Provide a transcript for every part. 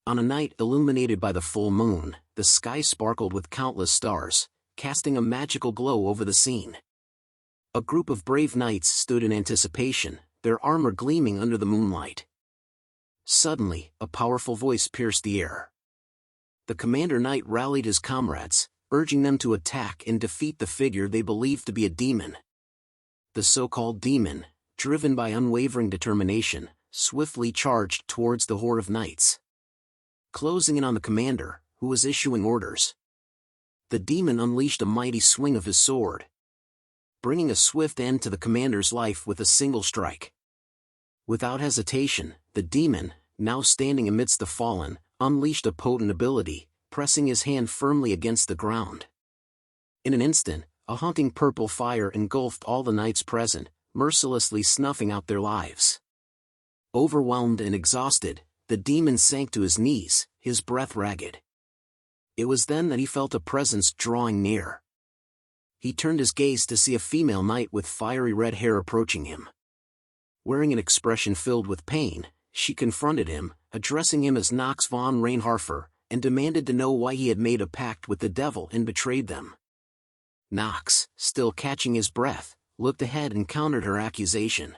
On a night illuminated by the full moon, the sky sparkled with countless stars, casting a magical glow over the scene. A group of brave knights stood in anticipation, their armor gleaming under the moonlight. Suddenly, a powerful voice pierced the air. The commander knight rallied his comrades, urging them to attack and defeat the figure they believed to be a demon. The so-called demon, driven by unwavering determination, swiftly charged towards the horde of knights, closing in on the commander, who was issuing orders. The demon unleashed a mighty swing of his sword, bringing a swift end to the commander's life with a single strike. Without hesitation, the demon, now standing amidst the fallen, unleashed a potent ability, pressing his hand firmly against the ground. In an instant, a haunting purple fire engulfed all the knights present, mercilessly snuffing out their lives. Overwhelmed and exhausted, the demon sank to his knees, his breath ragged. It was then that he felt a presence drawing near. He turned his gaze to see a female knight with fiery red hair approaching him. Wearing an expression filled with pain, she confronted him, addressing him as Nox von Reinharber, and demanded to know why he had made a pact with the devil and betrayed them. Knox, still catching his breath, looked ahead and countered her accusation.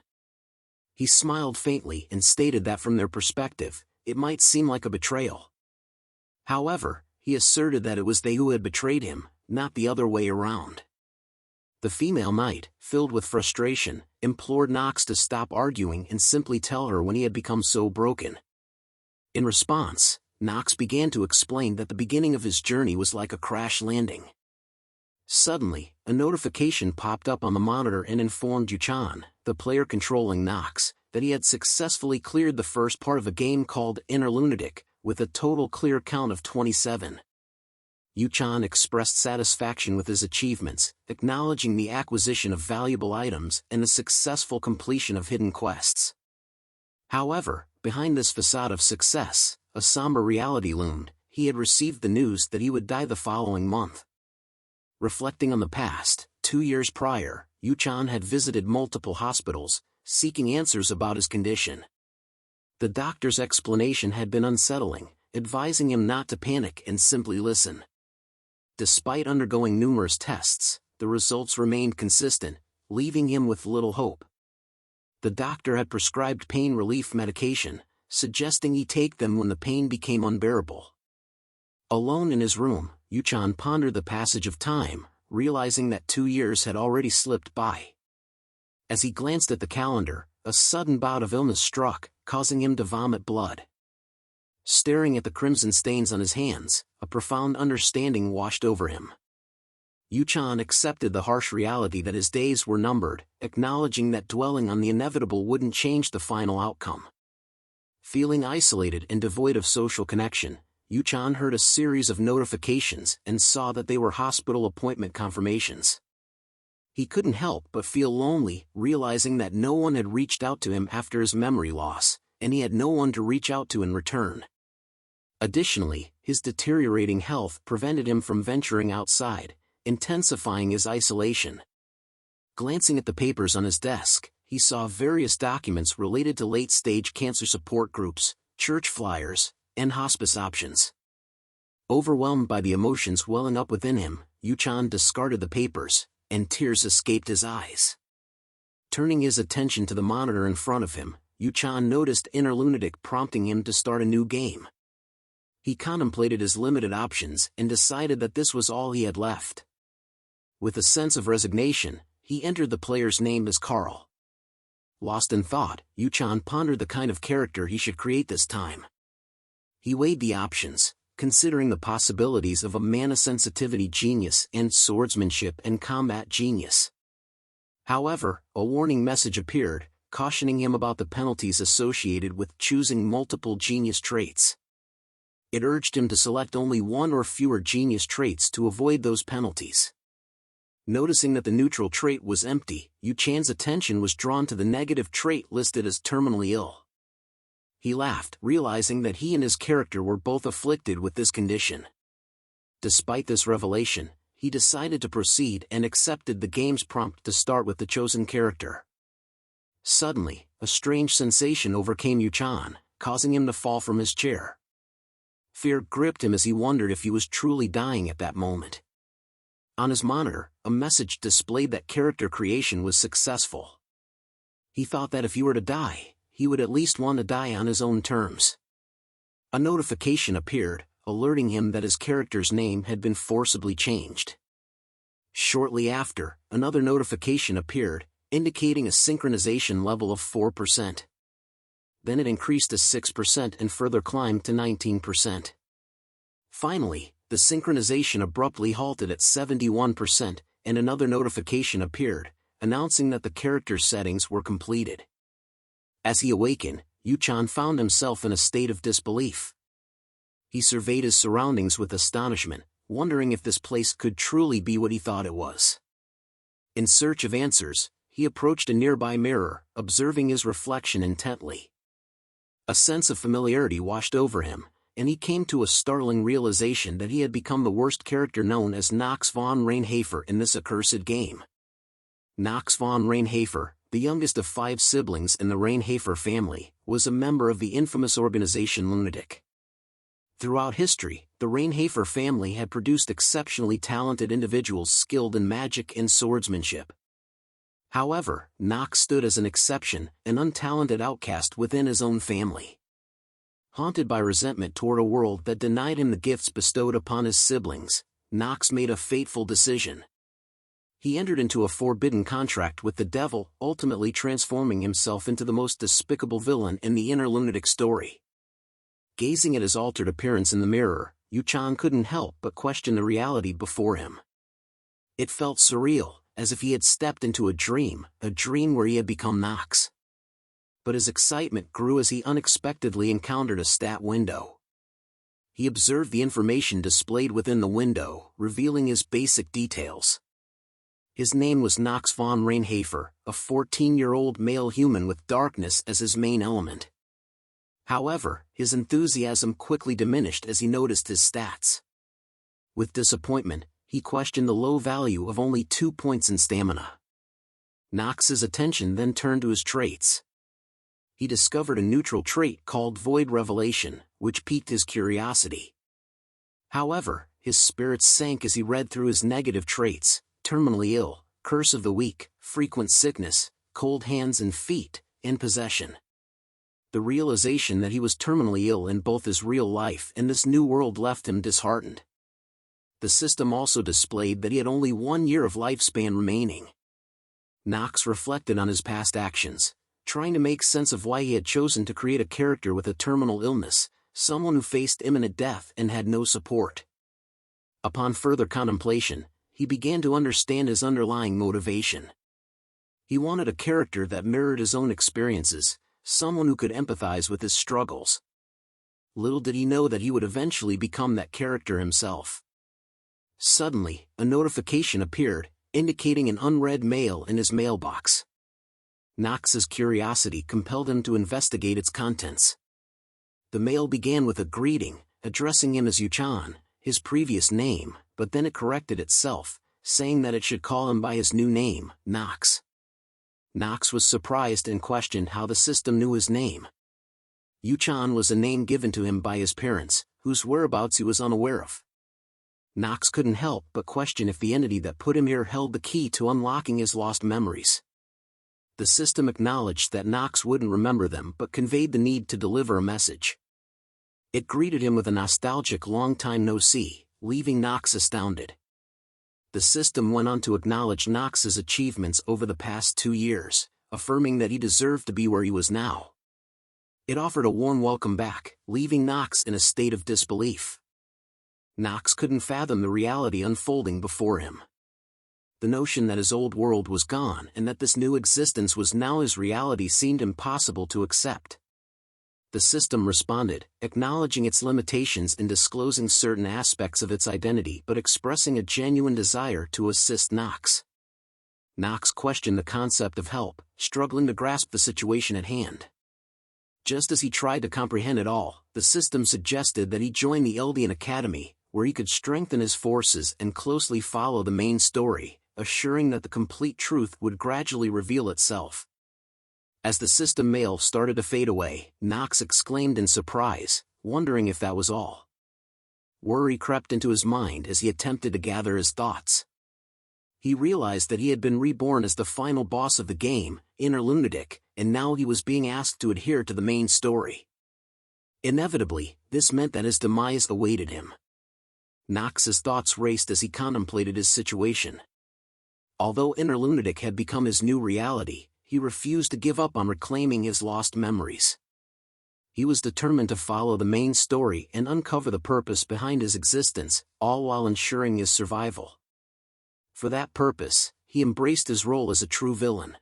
He smiled faintly and stated that from their perspective, it might seem like a betrayal. However, he asserted that it was they who had betrayed him, not the other way around. The female knight, filled with frustration, implored Knox to stop arguing and simply tell her when he had become so broken. In response, Knox began to explain that the beginning of his journey was like a crash landing. Suddenly, a notification popped up on the monitor and informed Yoo Chan, the player controlling Knox, that he had successfully cleared the first part of a game called Lunatic, with a total clear count of 27. Yoo Chan expressed satisfaction with his achievements, acknowledging the acquisition of valuable items and the successful completion of hidden quests. However, behind this facade of success, a somber reality loomed. He had received the news that he would die the following month. Reflecting on the past, 2 years prior, Yoo Chan had visited multiple hospitals, seeking answers about his condition. The doctor's explanation had been unsettling, advising him not to panic and simply listen. Despite undergoing numerous tests, the results remained consistent, leaving him with little hope. The doctor had prescribed pain relief medication, suggesting he take them when the pain became unbearable. Alone in his room, Yoo Chan pondered the passage of time, realizing that 2 years had already slipped by. As he glanced at the calendar, a sudden bout of illness struck, causing him to vomit blood. Staring at the crimson stains on his hands, a profound understanding washed over him. Yoo Chan accepted the harsh reality that his days were numbered, acknowledging that dwelling on the inevitable wouldn't change the final outcome. Feeling isolated and devoid of social connection, Yoo Chan heard a series of notifications and saw that they were hospital appointment confirmations. He couldn't help but feel lonely, realizing that no one had reached out to him after his memory loss, and he had no one to reach out to in return. Additionally, his deteriorating health prevented him from venturing outside, intensifying his isolation. Glancing at the papers on his desk, he saw various documents related to late-stage cancer support groups, church flyers, and hospice options. Overwhelmed by the emotions welling up within him, Yoo Chan discarded the papers, and tears escaped his eyes. Turning his attention to the monitor in front of him, Yoo Chan noticed Lunatic prompting him to start a new game. He contemplated his limited options and decided that this was all he had left. With a sense of resignation, he entered the player's name as Carl. Lost in thought, Yoo Chan pondered the kind of character he should create this time. He weighed the options, considering the possibilities of a mana sensitivity genius and swordsmanship and combat genius. However, a warning message appeared, cautioning him about the penalties associated with choosing multiple genius traits. It urged him to select only one or fewer genius traits to avoid those penalties. Noticing that the neutral trait was empty, Yoo Chan's attention was drawn to the negative trait listed as terminally ill. He laughed, realizing that he and his character were both afflicted with this condition. Despite this revelation, he decided to proceed and accepted the game's prompt to start with the chosen character. Suddenly, a strange sensation overcame Yoo Chan, causing him to fall from his chair. Fear gripped him as he wondered if he was truly dying at that moment. On his monitor, a message displayed that character creation was successful. He thought that if he were to die, he would at least want to die on his own terms. A notification appeared, alerting him that his character's name had been forcibly changed. Shortly after, another notification appeared, indicating a synchronization level of 4%. Then it increased to 6% and further climbed to 19%. Finally, the synchronization abruptly halted at 71%, and another notification appeared, announcing that the character's settings were completed. As he awakened, Yoo Chan found himself in a state of disbelief. He surveyed his surroundings with astonishment, wondering if this place could truly be what he thought it was. In search of answers, he approached a nearby mirror, observing his reflection intently. A sense of familiarity washed over him, and he came to a startling realization that he had become the worst character known as Nox von Reinharber in this accursed game. Nox von Reinharber, the youngest of 5 siblings in the Reinharber family, was a member of the infamous organization Lunatic. Throughout history, the Reinharber family had produced exceptionally talented individuals skilled in magic and swordsmanship. However, Knox stood as an exception, an untalented outcast within his own family. Haunted by resentment toward a world that denied him the gifts bestowed upon his siblings, Knox made a fateful decision. He entered into a forbidden contract with the devil, ultimately transforming himself into the most despicable villain in the inner Lunatic story. Gazing at his altered appearance in the mirror, Yoo Chan couldn't help but question the reality before him. It felt surreal, as if he had stepped into a dream where he had become Knox. But his excitement grew as he unexpectedly encountered a stat window. He observed the information displayed within the window, revealing his basic details. His name was Nox von Reinharber, a 14-year-old male human with darkness as his main element. However, his enthusiasm quickly diminished as he noticed his stats. With disappointment, he questioned the low value of only 2 points in stamina. Knox's attention then turned to his traits. He discovered a neutral trait called Void Revelation, which piqued his curiosity. However, his spirits sank as he read through his negative traits: terminally ill, curse of the weak, frequent sickness, cold hands and feet, and possession. The realization that he was terminally ill in both his real life and this new world left him disheartened. The system also displayed that he had only 1 year of lifespan remaining. Knox reflected on his past actions, trying to make sense of why he had chosen to create a character with a terminal illness, someone who faced imminent death and had no support. Upon further contemplation, he began to understand his underlying motivation. He wanted a character that mirrored his own experiences, someone who could empathize with his struggles. Little did he know that he would eventually become that character himself. Suddenly, a notification appeared, indicating an unread mail in his mailbox. Knox's curiosity compelled him to investigate its contents. The mail began with a greeting, addressing him as Yoo Chan, his previous name, but then it corrected itself, saying that it should call him by his new name, Knox. Knox was surprised and questioned how the system knew his name. Yoo Chan was a name given to him by his parents, whose whereabouts he was unaware of. Knox couldn't help but question if the entity that put him here held the key to unlocking his lost memories. The system acknowledged that Knox wouldn't remember them but conveyed the need to deliver a message. It greeted him with a nostalgic long time no see, leaving Knox astounded. The system went on to acknowledge Knox's achievements over the past 2 years, affirming that he deserved to be where he was now. It offered a warm welcome back, leaving Knox in a state of disbelief. Knox couldn't fathom the reality unfolding before him. The notion that his old world was gone and that this new existence was now his reality seemed impossible to accept. The system responded, acknowledging its limitations in disclosing certain aspects of its identity but expressing a genuine desire to assist Knox. Knox questioned the concept of help, struggling to grasp the situation at hand. Just as he tried to comprehend it all, the system suggested that he join the Eldian Academy, where he could strengthen his forces and closely follow the main story, assuring that the complete truth would gradually reveal itself. As the system mail started to fade away, Knox exclaimed in surprise, wondering if that was all. worry crept into his mind as he attempted to gather his thoughts. He realized that he had been reborn as the final boss of the game, Inner Lunatic, and now he was being asked to adhere to the main story. Inevitably, this meant that his demise awaited him. Knox's thoughts raced as he contemplated his situation. Although Inner Lunatic had become his new reality, he refused to give up on reclaiming his lost memories. He was determined to follow the main story and uncover the purpose behind his existence, all while ensuring his survival. For that purpose, he embraced his role as a true villain.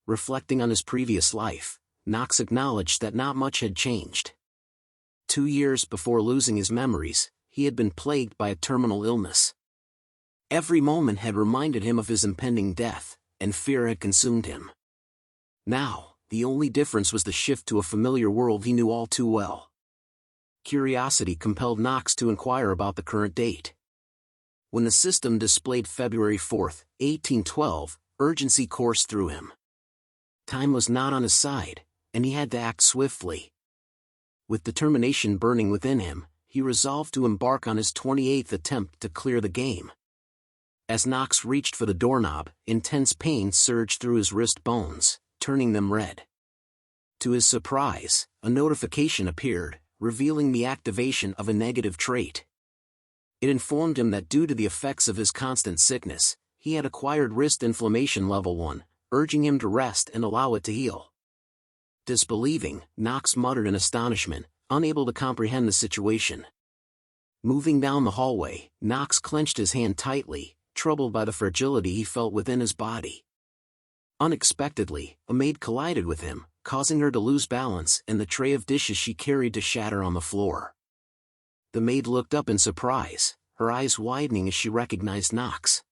Reflecting on his previous life, Knox acknowledged that not much had changed. 2 years before losing his memories, he had been plagued by a terminal illness. Every moment had reminded him of his impending death, and fear had consumed him. Now, the only difference was the shift to a familiar world he knew all too well. Curiosity compelled Knox to inquire about the current date. When the system displayed February 4, 1812, urgency coursed through him. Time was not on his side, and he had to act swiftly. With determination burning within him, he resolved to embark on his 28th attempt to clear the game. As Knox reached for the doorknob, intense pain surged through his wrist bones, turning them red. To his surprise, a notification appeared, revealing the activation of a negative trait. It informed him that due to the effects of his constant sickness, he had acquired wrist inflammation level 1, urging him to rest and allow it to heal. Disbelieving, Knox muttered in astonishment, unable to comprehend the situation. Moving down the hallway, Knox clenched his hand tightly, troubled by the fragility he felt within his body. Unexpectedly, a maid collided with him, causing her to lose balance and the tray of dishes she carried to shatter on the floor. The maid looked up in surprise, her eyes widening as she recognized Knox.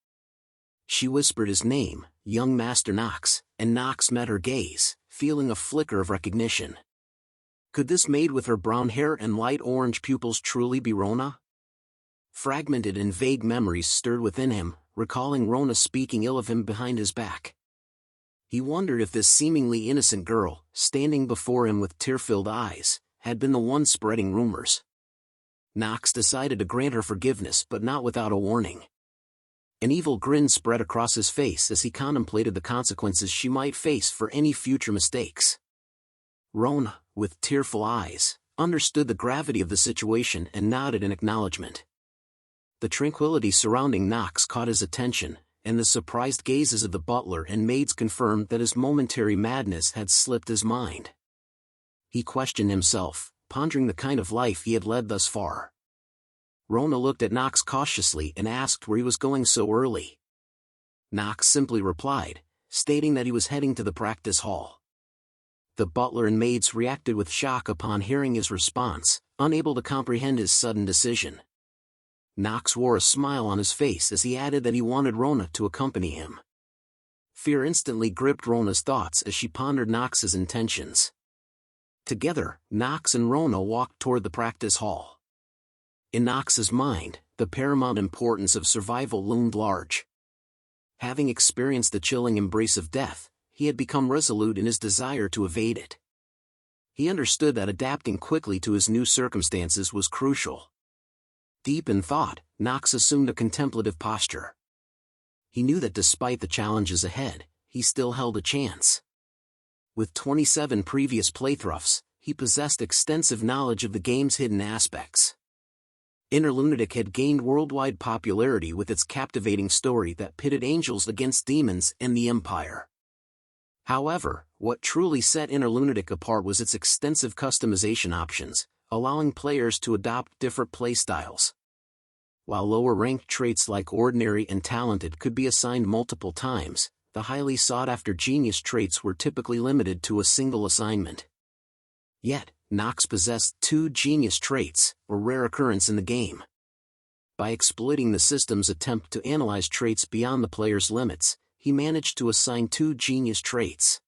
She whispered his name, young Master Knox, and Knox met her gaze, feeling a flicker of recognition. Could this maid with her brown hair and light orange pupils truly be Rona? Fragmented and vague memories stirred within him, recalling Rona speaking ill of him behind his back. He wondered if this seemingly innocent girl, standing before him with tear-filled eyes, had been the one spreading rumors. Knox decided to grant her forgiveness, but not without a warning. An evil grin spread across his face as he contemplated the consequences she might face for any future mistakes. Rona, with tearful eyes, understood the gravity of the situation and nodded in acknowledgement. The tranquility surrounding Knox caught his attention, and the surprised gazes of the butler and maids confirmed that his momentary madness had slipped his mind. He questioned himself, pondering the kind of life he had led thus far. Rona looked at Knox cautiously and asked where he was going so early. Knox simply replied, stating that he was heading to the practice hall. The butler and maids reacted with shock upon hearing his response, unable to comprehend his sudden decision. Knox wore a smile on his face as he added that he wanted Rona to accompany him. Fear instantly gripped Rona's thoughts as she pondered Knox's intentions. Together, Knox and Rona walked toward the practice hall. In Knox's mind, the paramount importance of survival loomed large. Having experienced the chilling embrace of death, he had become resolute in his desire to evade it. He understood that adapting quickly to his new circumstances was crucial. Deep in thought, Knox assumed a contemplative posture. He knew that despite the challenges ahead, he still held a chance. With 27 previous playthroughs, he possessed extensive knowledge of the game's hidden aspects. Inner Lunatic had gained worldwide popularity with its captivating story that pitted angels against demons and the Empire. However, what truly set Inner Lunatic apart was its extensive customization options, allowing players to adopt different playstyles. While lower-ranked traits like Ordinary and Talented could be assigned multiple times, the highly sought-after Genius traits were typically limited to a single assignment. Yet, Knox possessed 2 Genius traits, a rare occurrence in the game. By exploiting the system's attempt to analyze traits beyond the player's limits, he managed to assign 2 Genius traits.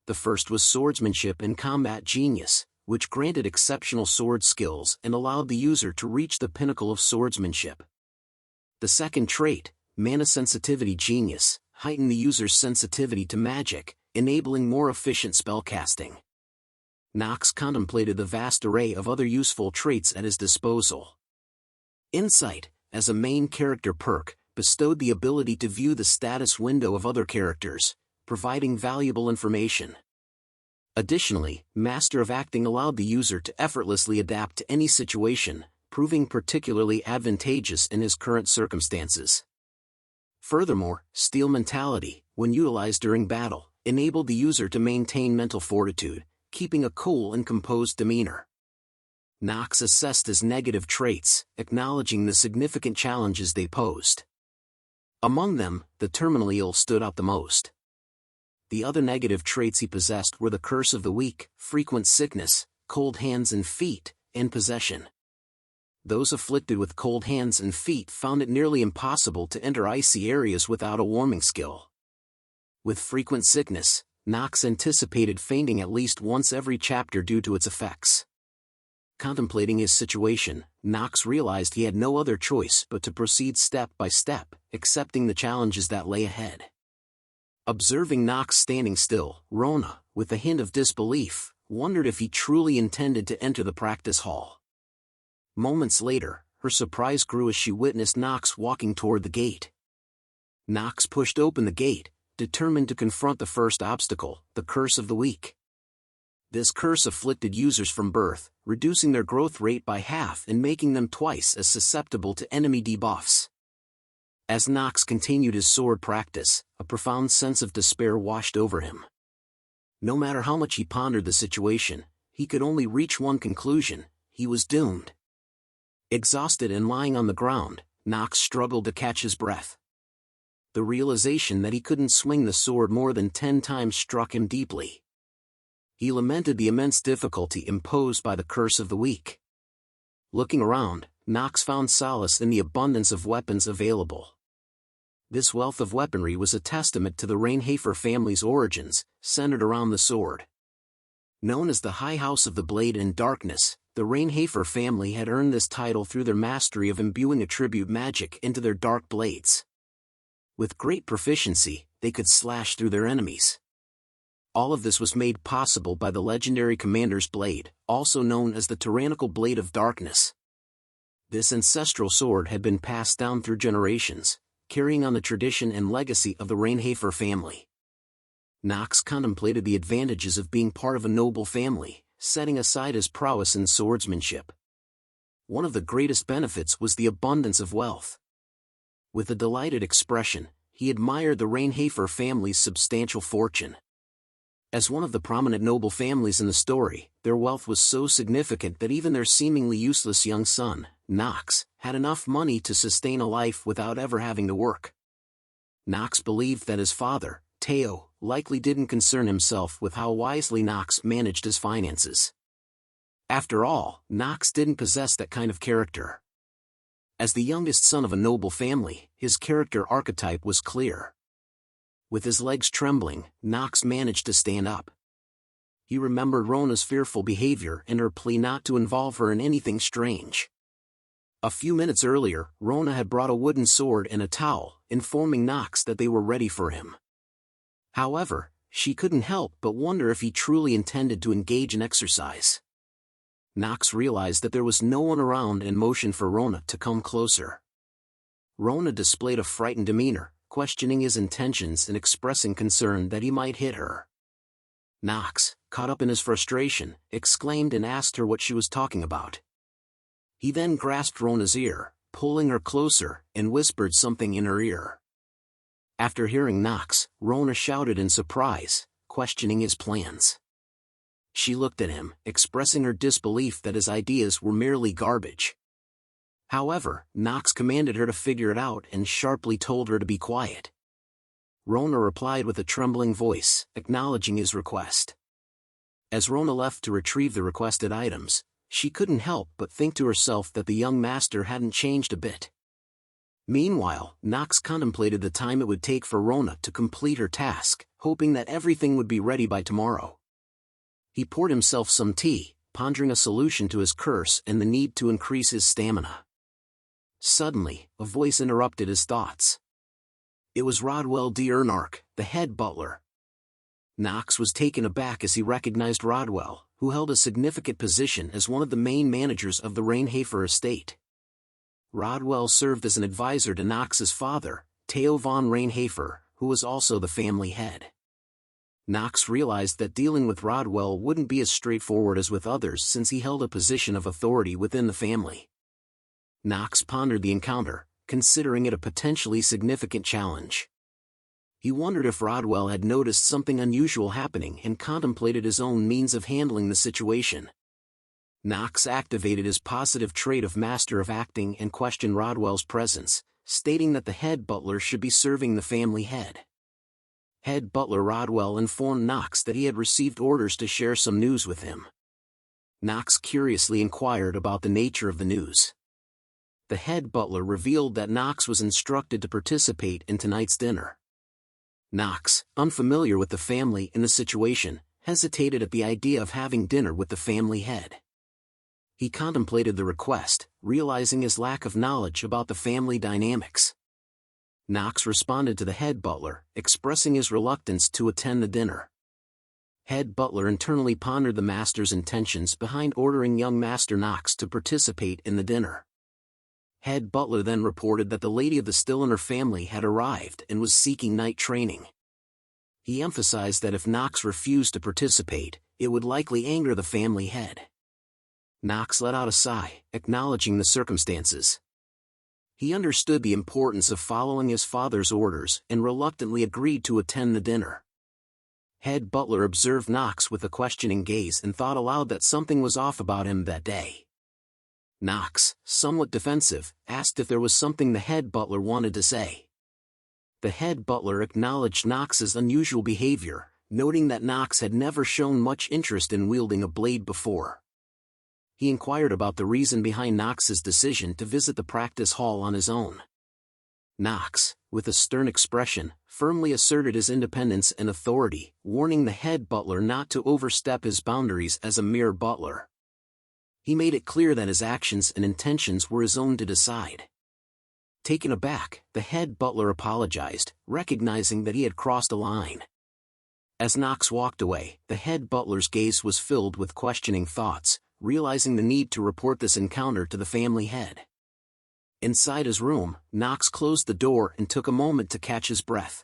The first was Swordsmanship and Combat Genius, which granted exceptional sword skills and allowed the user to reach the pinnacle of swordsmanship. The second trait, Mana Sensitivity Genius, heightened the user's sensitivity to magic, enabling more efficient spellcasting. Knox contemplated the vast array of other useful traits at his disposal. Insight, as a main character perk, bestowed the ability to view the status window of other characters, providing valuable information. Additionally, Master of Acting allowed the user to effortlessly adapt to any situation, proving particularly advantageous in his current circumstances. Furthermore, Steel Mentality, when utilized during battle, enabled the user to maintain mental fortitude, keeping a cool and composed demeanor. Knox assessed his negative traits, acknowledging the significant challenges they posed. Among them, the terminally ill stood out the most. The other negative traits he possessed were the curse of the weak, frequent sickness, cold hands and feet, and possession. Those afflicted with cold hands and feet found it nearly impossible to enter icy areas without a warming skill. With frequent sickness, Knox anticipated fainting at least once every chapter due to its effects. Contemplating his situation, Knox realized he had no other choice but to proceed step by step, accepting the challenges that lay ahead. Observing Knox standing still, Rona, with a hint of disbelief, wondered if he truly intended to enter the practice hall. Moments later, her surprise grew as she witnessed Knox walking toward the gate. Knox pushed open the gate, determined to confront the first obstacle, the curse of the weak. This curse afflicted users from birth, reducing their growth rate by half and making them twice as susceptible to enemy debuffs. As Knox continued his sword practice, a profound sense of despair washed over him. No matter how much he pondered the situation, he could only reach one conclusion: he was doomed. Exhausted and lying on the ground, Knox struggled to catch his breath. The realization that he couldn't swing the sword more than 10 times struck him deeply. He lamented the immense difficulty imposed by the curse of the weak. Looking around, Knox found solace in the abundance of weapons available. This wealth of weaponry was a testament to the Reinharber family's origins, centered around the sword. Known as the High House of the Blade in Darkness, the Reinharber family had earned this title through their mastery of imbuing attribute magic into their dark blades. With great proficiency, they could slash through their enemies. All of this was made possible by the legendary Commander's Blade, also known as the Tyrannical Blade of Darkness. This ancestral sword had been passed down through generations, carrying on the tradition and legacy of the Reinharber family. Knox contemplated the advantages of being part of a noble family, setting aside his prowess in swordsmanship. One of the greatest benefits was the abundance of wealth. With a delighted expression, he admired the Reinharber family's substantial fortune. As one of the prominent noble families in the story, their wealth was so significant that even their seemingly useless young son, Knox, had enough money to sustain a life without ever having to work. Knox believed that his father, Teo, likely didn't concern himself with how wisely Knox managed his finances. After all, Knox didn't possess that kind of character. As the youngest son of a noble family, his character archetype was clear. With his legs trembling, Knox managed to stand up. He remembered Rona's fearful behavior and her plea not to involve her in anything strange. A few minutes earlier, Rona had brought a wooden sword and a towel, informing Knox that they were ready for him. However, she couldn't help but wonder if he truly intended to engage in exercise. Knox realized that there was no one around and motioned for Rona to come closer. Rona displayed a frightened demeanor, questioning his intentions and expressing concern that he might hit her. Knox, caught up in his frustration, exclaimed and asked her what she was talking about. He then grasped Rona's ear, pulling her closer, and whispered something in her ear. After hearing Knox, Rona shouted in surprise, questioning his plans. She looked at him, expressing her disbelief that his ideas were merely garbage. However, Knox commanded her to figure it out and sharply told her to be quiet. Rona replied with a trembling voice, acknowledging his request. As Rona left to retrieve the requested items, she couldn't help but think to herself that the young master hadn't changed a bit. Meanwhile, Knox contemplated the time it would take for Rona to complete her task, hoping that everything would be ready by tomorrow. He poured himself some tea, pondering a solution to his curse and the need to increase his stamina. Suddenly, a voice interrupted his thoughts. It was Rodwell d'Ernark, the head butler. Knox was taken aback as he recognized Rodwell, who held a significant position as one of the main managers of the Reinharber estate. Rodwell served as an advisor to Knox's father, Theo von Reinharber, who was also the family head. Knox realized that dealing with Rodwell wouldn't be as straightforward as with others since he held a position of authority within the family. Knox pondered the encounter, considering it a potentially significant challenge. He wondered if Rodwell had noticed something unusual happening and contemplated his own means of handling the situation. Knox activated his positive trait of master of acting and questioned Rodwell's presence, stating that the head butler should be serving the family head. Head butler Rodwell informed Knox that he had received orders to share some news with him. Knox curiously inquired about the nature of the news. The head butler revealed that Knox was instructed to participate in tonight's dinner. Knox, unfamiliar with the family in the situation, hesitated at the idea of having dinner with the family head. He contemplated the request, realizing his lack of knowledge about the family dynamics. Knox responded to the head butler, expressing his reluctance to attend the dinner. Head butler internally pondered the master's intentions behind ordering young Master Knox to participate in the dinner. Head butler then reported that the lady of the Stilliner family had arrived and was seeking night training. He emphasized that if Knox refused to participate, it would likely anger the family head. Knox let out a sigh, acknowledging the circumstances. He understood the importance of following his father's orders and reluctantly agreed to attend the dinner. Head butler observed Knox with a questioning gaze and thought aloud that something was off about him that day. Knox, somewhat defensive, asked if there was something the head butler wanted to say. The head butler acknowledged Knox's unusual behavior, noting that Knox had never shown much interest in wielding a blade before. He inquired about the reason behind Knox's decision to visit the practice hall on his own. Knox, with a stern expression, firmly asserted his independence and authority, warning the head butler not to overstep his boundaries as a mere butler. He made it clear that his actions and intentions were his own to decide. Taken aback, the head butler apologized, recognizing that he had crossed a line. As Knox walked away, the head butler's gaze was filled with questioning thoughts, realizing the need to report this encounter to the family head. Inside his room, Knox closed the door and took a moment to catch his breath.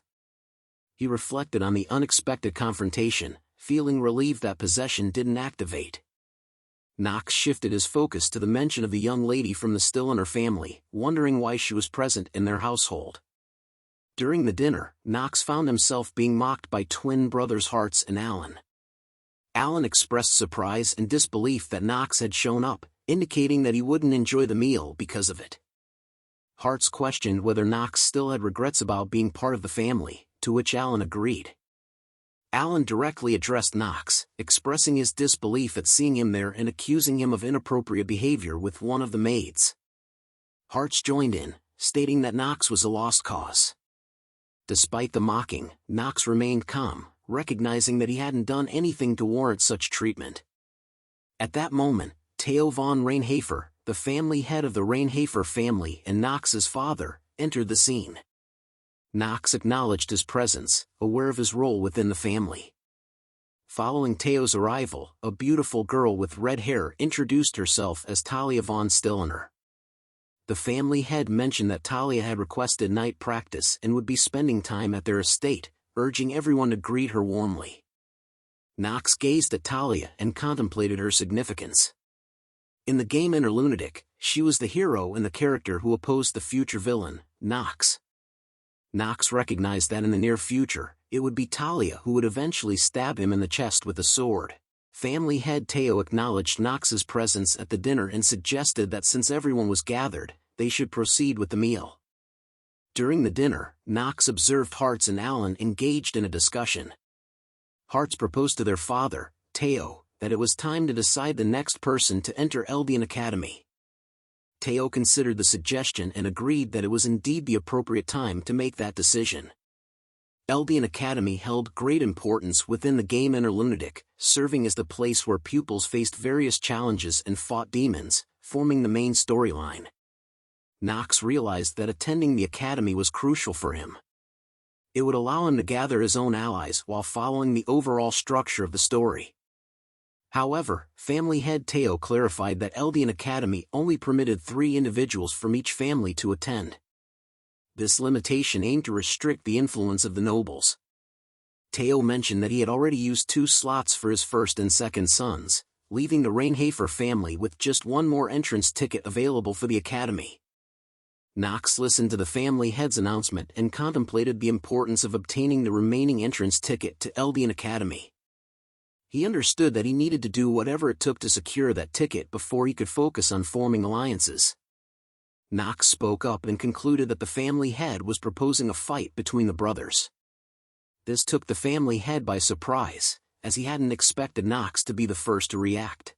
He reflected on the unexpected confrontation, feeling relieved that possession didn't activate. Knox shifted his focus to the mention of the young lady from the Stilliner family, wondering why she was present in their household. During the dinner, Knox found himself being mocked by twin brothers Hartz and Alan. Alan expressed surprise and disbelief that Knox had shown up, indicating that he wouldn't enjoy the meal because of it. Hartz questioned whether Knox still had regrets about being part of the family, to which Alan agreed. Alan directly addressed Knox, expressing his disbelief at seeing him there and accusing him of inappropriate behavior with one of the maids. Hartz joined in, stating that Knox was a lost cause. Despite the mocking, Knox remained calm, recognizing that he hadn't done anything to warrant such treatment. At that moment, Theo von Reinharber, the family head of the Reinharber family and Knox's father, entered the scene. Knox acknowledged his presence, aware of his role within the family. Following Theo's arrival, a beautiful girl with red hair introduced herself as Talia von Stilliner. The family head mentioned that Talia had requested night practice and would be spending time at their estate, urging everyone to greet her warmly. Knox gazed at Talia and contemplated her significance. In the game Lunatic, she was the hero and the character who opposed the future villain, Knox. Knox recognized that in the near future, it would be Talia who would eventually stab him in the chest with a sword. Family head Theo acknowledged Knox's presence at the dinner and suggested that since everyone was gathered, they should proceed with the meal. During the dinner, Knox observed Hartz and Alan engaged in a discussion. Hartz proposed to their father, Theo, that it was time to decide the next person to enter Eldian Academy. Theo considered the suggestion and agreed that it was indeed the appropriate time to make that decision. Eldian Academy held great importance within the game Lunatic, serving as the place where pupils faced various challenges and fought demons, forming the main storyline. Knox realized that attending the academy was crucial for him. It would allow him to gather his own allies while following the overall structure of the story. However, family head Teo clarified that Eldian Academy only permitted 3 individuals from each family to attend. This limitation aimed to restrict the influence of the nobles. Teo mentioned that he had already used 2 slots for his first and second sons, leaving the Reinharber family with just 1 more entrance ticket available for the academy. Knox listened to the family head's announcement and contemplated the importance of obtaining the remaining entrance ticket to Eldian Academy. He understood that he needed to do whatever it took to secure that ticket before he could focus on forming alliances. Knox spoke up and concluded that the family head was proposing a fight between the brothers. This took the family head by surprise, as he hadn't expected Knox to be the first to react.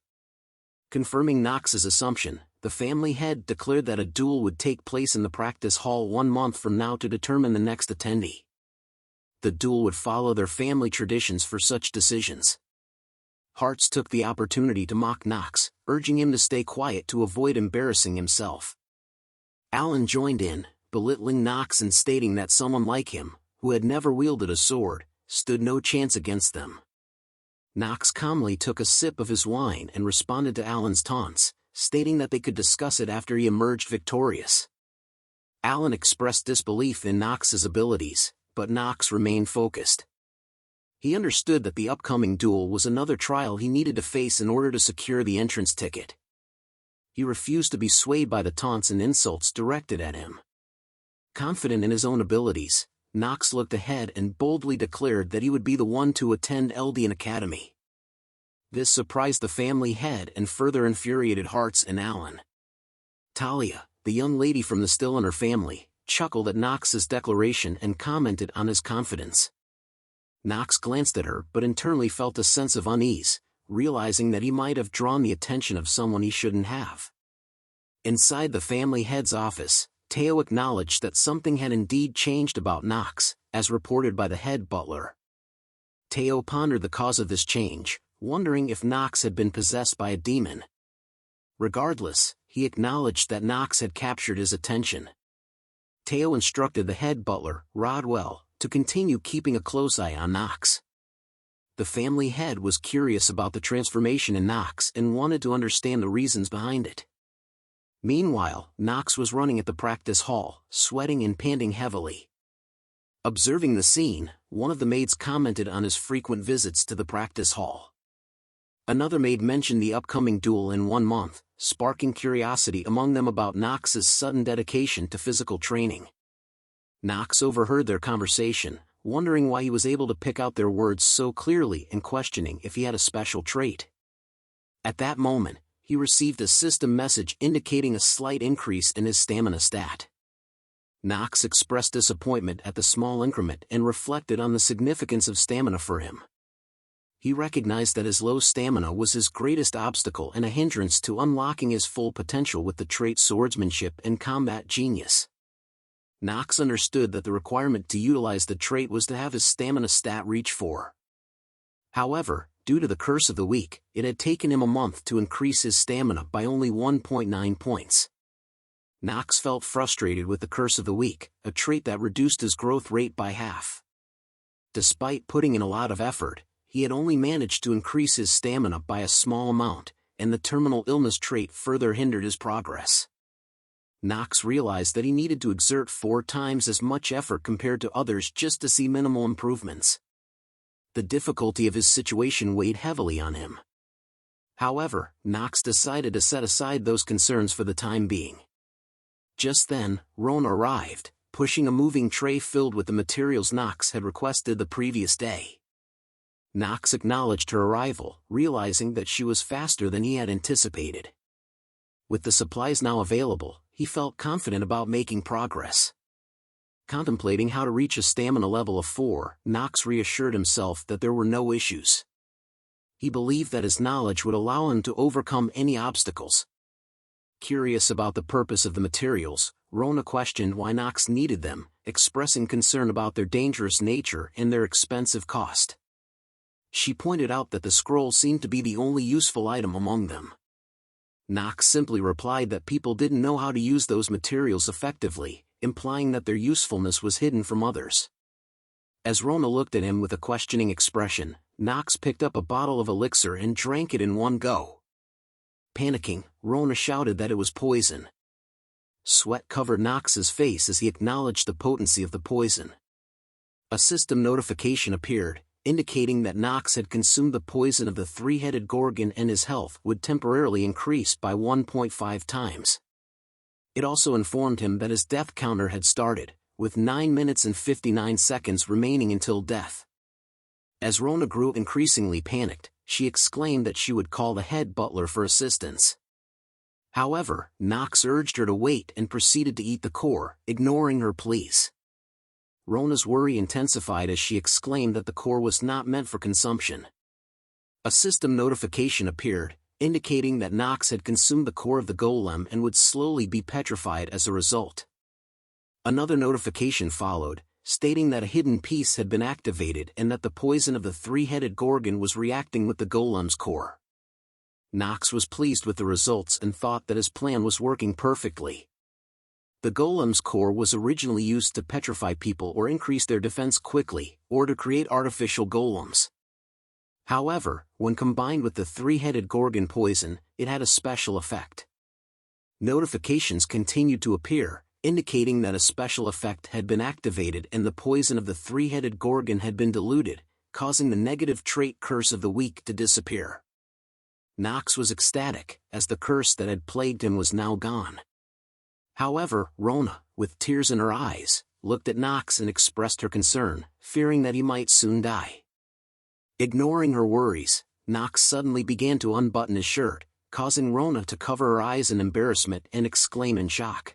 Confirming Knox's assumption, the family head declared that a duel would take place in the practice hall 1 month from now to determine the next attendee. The duel would follow their family traditions for such decisions. Hearts took the opportunity to mock Knox, urging him to stay quiet to avoid embarrassing himself. Alan joined in, belittling Knox and stating that someone like him, who had never wielded a sword, stood no chance against them. Knox calmly took a sip of his wine and responded to Alan's taunts, stating that they could discuss it after he emerged victorious. Alan expressed disbelief in Knox's abilities, but Knox remained focused. He understood that the upcoming duel was another trial he needed to face in order to secure the entrance ticket. He refused to be swayed by the taunts and insults directed at him. Confident in his own abilities, Knox looked ahead and boldly declared that he would be the one to attend Eldian Academy. This surprised the family head and further infuriated Hearts and Alan. Talia, the young lady from the Stilliner family, chuckled at Knox's declaration and commented on his confidence. Knox glanced at her but internally felt a sense of unease, realizing that he might have drawn the attention of someone he shouldn't have. Inside the family head's office, Teo acknowledged that something had indeed changed about Knox, as reported by the head butler. Teo pondered the cause of this change, wondering if Knox had been possessed by a demon. Regardless, he acknowledged that Knox had captured his attention. Teo instructed the head butler, Rodwell, to continue keeping a close eye on Knox. The family head was curious about the transformation in Knox and wanted to understand the reasons behind it. Meanwhile, Knox was running at the practice hall, sweating and panting heavily. Observing the scene, one of the maids commented on his frequent visits to the practice hall. Another maid mentioned the upcoming duel in 1 month, sparking curiosity among them about Knox's sudden dedication to physical training. Knox overheard their conversation, wondering why he was able to pick out their words so clearly and questioning if he had a special trait. At that moment, he received a system message indicating a slight increase in his stamina stat. Knox expressed disappointment at the small increment and reflected on the significance of stamina for him. He recognized that his low stamina was his greatest obstacle and a hindrance to unlocking his full potential with the trait swordsmanship and combat genius. Knox understood that the requirement to utilize the trait was to have his stamina stat reach 4. However, due to the curse of the week, it had taken him a month to increase his stamina by only 1.9 points. Knox felt frustrated with the curse of the week, a trait that reduced his growth rate by half. Despite putting in a lot of effort, he had only managed to increase his stamina by a small amount, and the terminal illness trait further hindered his progress. Knox realized that he needed to exert 4 times as much effort compared to others just to see minimal improvements. The difficulty of his situation weighed heavily on him. However, Knox decided to set aside those concerns for the time being. Just then, Rona arrived, pushing a moving tray filled with the materials Knox had requested the previous day. Knox acknowledged her arrival, realizing that she was faster than he had anticipated. With the supplies now available, he felt confident about making progress. Contemplating how to reach a stamina level of 4, Knox reassured himself that there were no issues. He believed that his knowledge would allow him to overcome any obstacles. Curious about the purpose of the materials, Rona questioned why Knox needed them, expressing concern about their dangerous nature and their expensive cost. She pointed out that the scroll seemed to be the only useful item among them. Knox simply replied that people didn't know how to use those materials effectively, implying that their usefulness was hidden from others. As Rona looked at him with a questioning expression, Knox picked up a bottle of elixir and drank it in one go. Panicking, Rona shouted that it was poison. Sweat covered Knox's face as he acknowledged the potency of the poison. A system notification appeared, indicating that Knox had consumed the poison of the three-headed gorgon and his health would temporarily increase by 1.5 times. It also informed him that his death counter had started, with 9 minutes and 59 seconds remaining until death. As Rona grew increasingly panicked, she exclaimed that she would call the head butler for assistance. However, Knox urged her to wait and proceeded to eat the core, ignoring her pleas. Rona's worry intensified as she exclaimed that the core was not meant for consumption. A system notification appeared, indicating that Knox had consumed the core of the golem and would slowly be petrified as a result. Another notification followed, stating that a hidden piece had been activated and that the poison of the three-headed gorgon was reacting with the golem's core. Knox was pleased with the results and thought that his plan was working perfectly. The golem's core was originally used to petrify people or increase their defense quickly, or to create artificial golems. However, when combined with the three-headed gorgon poison, it had a special effect. Notifications continued to appear, indicating that a special effect had been activated and the poison of the three-headed gorgon had been diluted, causing the negative trait curse of the week to disappear. Knox was ecstatic, as the curse that had plagued him was now gone. However, Rona, with tears in her eyes, looked at Knox and expressed her concern, fearing that he might soon die. Ignoring her worries, Knox suddenly began to unbutton his shirt, causing Rona to cover her eyes in embarrassment and exclaim in shock.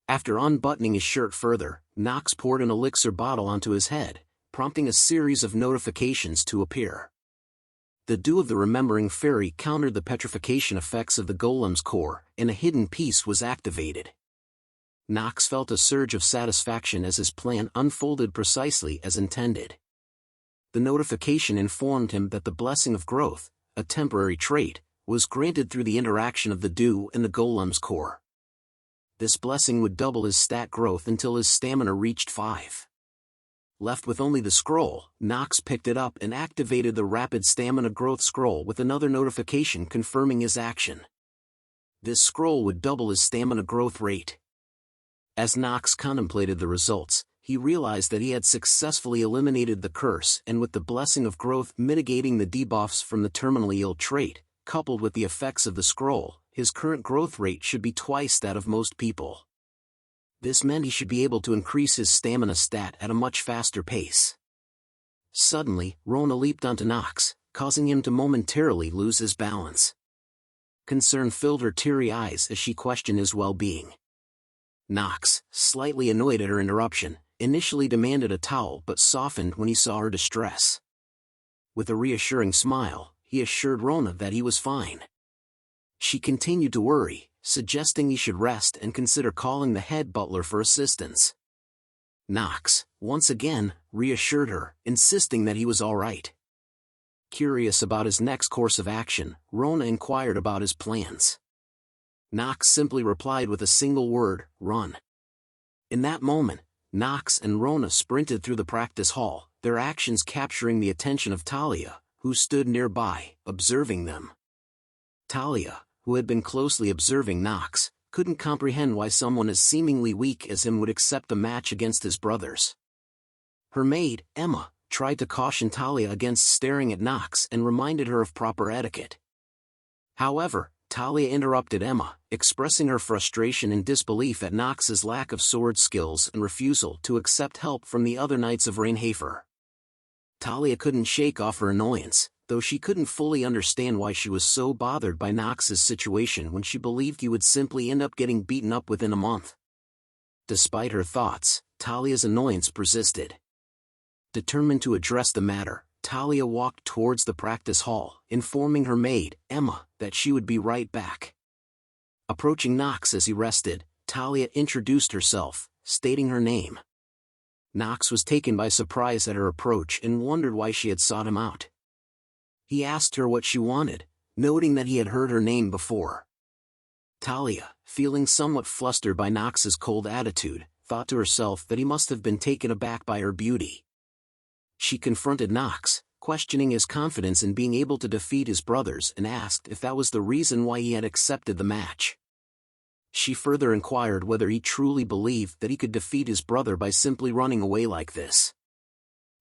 After unbuttoning his shirt further, Knox poured an elixir bottle onto his head, prompting a series of notifications to appear. The dew of the Remembering Fairy countered the petrification effects of the golem's core, and a hidden piece was activated. Knox felt a surge of satisfaction as his plan unfolded precisely as intended. The notification informed him that the Blessing of Growth, a temporary trait, was granted through the interaction of the dew and the golem's core. This blessing would double his stat growth until his stamina reached 5. Left with only the scroll, Knox picked it up and activated the Rapid Stamina Growth scroll with another notification confirming his action. This scroll would double his stamina growth rate. As Knox contemplated the results, he realized that he had successfully eliminated the curse, and with the Blessing of Growth mitigating the debuffs from the terminally ill trait, coupled with the effects of the scroll, his current growth rate should be twice that of most people. This meant he should be able to increase his stamina stat at a much faster pace. Suddenly, Rona leaped onto Knox, causing him to momentarily lose his balance. Concern filled her teary eyes as she questioned his well-being. Knox, slightly annoyed at her interruption, initially demanded a towel but softened when he saw her distress. With a reassuring smile, he assured Rona that he was fine. She continued to worry, suggesting he should rest and consider calling the head butler for assistance. Knox, once again, reassured her, insisting that he was all right. Curious about his next course of action, Rona inquired about his plans. Knox simply replied with a single word, "Run." In that moment, Knox and Rona sprinted through the practice hall, their actions capturing the attention of Talia, who stood nearby, observing them. Talia, who had been closely observing Knox, couldn't comprehend why someone as seemingly weak as him would accept a match against his brothers. Her maid, Emma, tried to caution Talia against staring at Knox and reminded her of proper etiquette. However, Talia interrupted Emma, expressing her frustration and disbelief at Knox's lack of sword skills and refusal to accept help from the other knights of Reinharber. Talia couldn't shake off her annoyance, though she couldn't fully understand why she was so bothered by Knox's situation when she believed he would simply end up getting beaten up within a month. Despite her thoughts, Talia's annoyance persisted. Determined to address the matter, Talia walked towards the practice hall, informing her maid, Emma, that she would be right back. Approaching Knox as he rested, Talia introduced herself, stating her name. Knox was taken by surprise at her approach and wondered why she had sought him out. He asked her what she wanted, noting that he had heard her name before. Talia, feeling somewhat flustered by Knox's cold attitude, thought to herself that he must have been taken aback by her beauty. She confronted Knox, questioning his confidence in being able to defeat his brothers and asked if that was the reason why he had accepted the match. She further inquired whether he truly believed that he could defeat his brother by simply running away like this.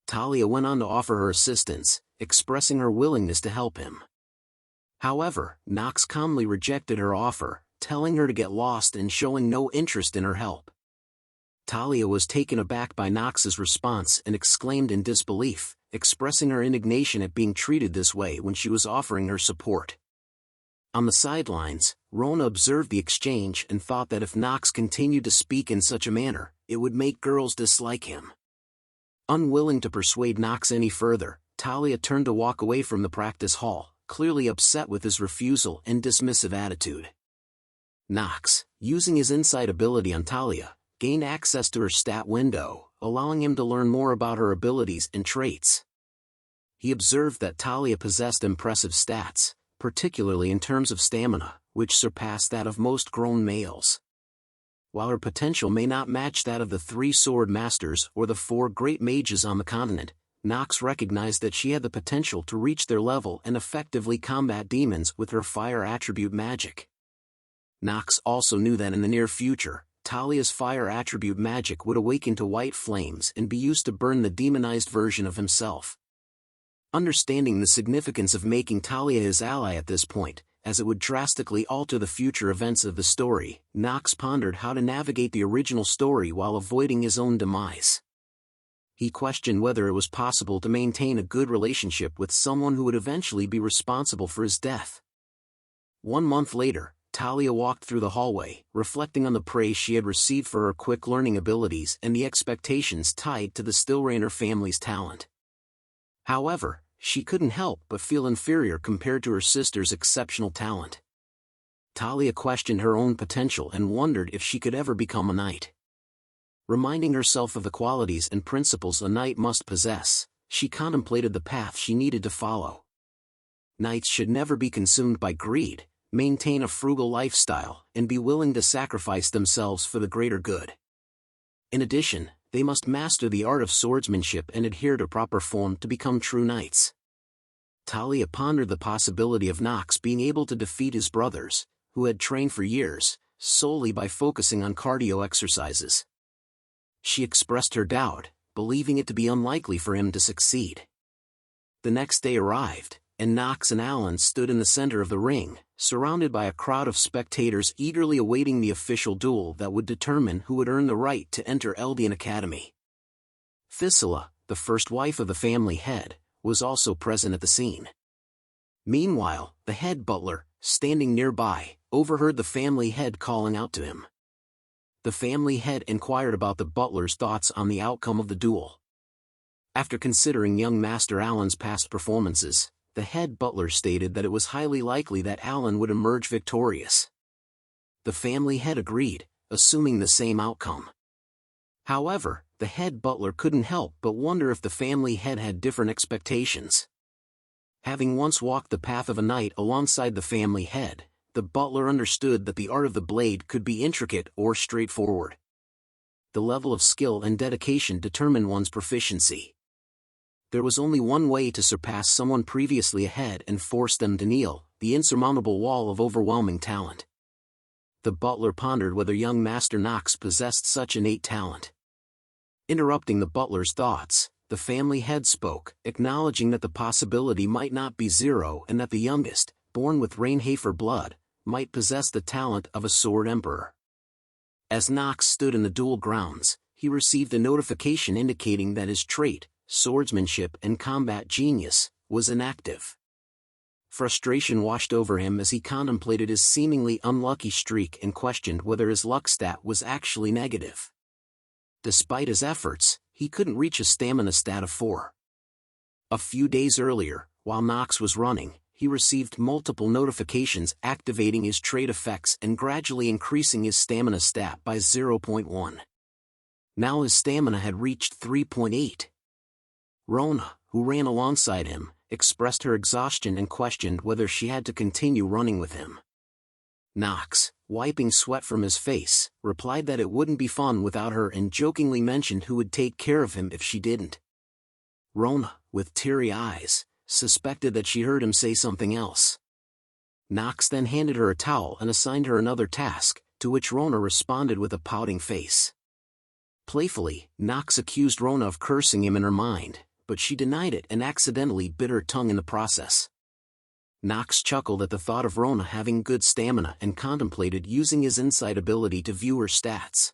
Talia went on to offer her assistance, expressing her willingness to help him. However, Knox calmly rejected her offer, telling her to get lost and showing no interest in her help. Talia was taken aback by Knox's response and exclaimed in disbelief, expressing her indignation at being treated this way when she was offering her support. On the sidelines, Rona observed the exchange and thought that if Knox continued to speak in such a manner, it would make girls dislike him. Unwilling to persuade Knox any further, Talia turned to walk away from the practice hall, clearly upset with his refusal and dismissive attitude. Knox, using his insight ability on Talia, gained access to her stat window, allowing him to learn more about her abilities and traits. He observed that Talia possessed impressive stats, particularly in terms of stamina, which surpassed that of most grown males. While her potential may not match that of the 3 sword masters or the 4 great mages on the continent, Knox recognized that she had the potential to reach their level and effectively combat demons with her fire attribute magic. Knox also knew that in the near future, Talia's fire attribute magic would awaken to white flames and be used to burn the demonized version of himself. Understanding the significance of making Talia his ally at this point, as it would drastically alter the future events of the story, Knox pondered how to navigate the original story while avoiding his own demise. He questioned whether it was possible to maintain a good relationship with someone who would eventually be responsible for his death. 1 month later, Talia walked through the hallway, reflecting on the praise she had received for her quick learning abilities and the expectations tied to the Stillrainer family's talent. However, she couldn't help but feel inferior compared to her sister's exceptional talent. Talia questioned her own potential and wondered if she could ever become a knight. Reminding herself of the qualities and principles a knight must possess, she contemplated the path she needed to follow. Knights should never be consumed by greed, maintain a frugal lifestyle, and be willing to sacrifice themselves for the greater good. In addition, they must master the art of swordsmanship and adhere to proper form to become true knights. Talia pondered the possibility of Knox being able to defeat his brothers, who had trained for years, solely by focusing on cardio exercises. She expressed her doubt, believing it to be unlikely for him to succeed. The next day arrived, and Knox and Alan stood in the center of the ring, surrounded by a crowd of spectators eagerly awaiting the official duel that would determine who would earn the right to enter Eldian Academy. Thisila, the first wife of the family head, was also present at the scene. Meanwhile, the head butler, standing nearby, overheard the family head calling out to him. The family head inquired about the butler's thoughts on the outcome of the duel. After considering young Master Alan's past performances, the head butler stated that it was highly likely that Alan would emerge victorious. The family head agreed, assuming the same outcome. However, the head butler couldn't help but wonder if the family head had different expectations. Having once walked the path of a knight alongside the family head, the butler understood that the art of the blade could be intricate or straightforward. The level of skill and dedication determined one's proficiency. There was only one way to surpass someone previously ahead and force them to kneel, the insurmountable wall of overwhelming talent. The butler pondered whether young Master Knox possessed such innate talent. Interrupting the butler's thoughts, the family head spoke, acknowledging that the possibility might not be zero and that the youngest, born with Reinharber blood, might possess the talent of a sword emperor. As Knox stood in the duel grounds, he received a notification indicating that his trait, swordsmanship and combat genius, was inactive. Frustration washed over him as he contemplated his seemingly unlucky streak and questioned whether his luck stat was actually negative. Despite his efforts, he couldn't reach a stamina stat of 4. A few days earlier, while Knox was running, he received multiple notifications activating his trait effects and gradually increasing his stamina stat by 0.1. Now his stamina had reached 3.8. Rona, who ran alongside him, expressed her exhaustion and questioned whether she had to continue running with him. Knox, wiping sweat from his face, replied that it wouldn't be fun without her and jokingly mentioned who would take care of him if she didn't. Rona, with teary eyes, suspected that she heard him say something else. Knox then handed her a towel and assigned her another task, to which Rona responded with a pouting face. Playfully, Knox accused Rona of cursing him in her mind, but she denied it and accidentally bit her tongue in the process. Knox chuckled at the thought of Rona having good stamina and contemplated using his insight ability to view her stats.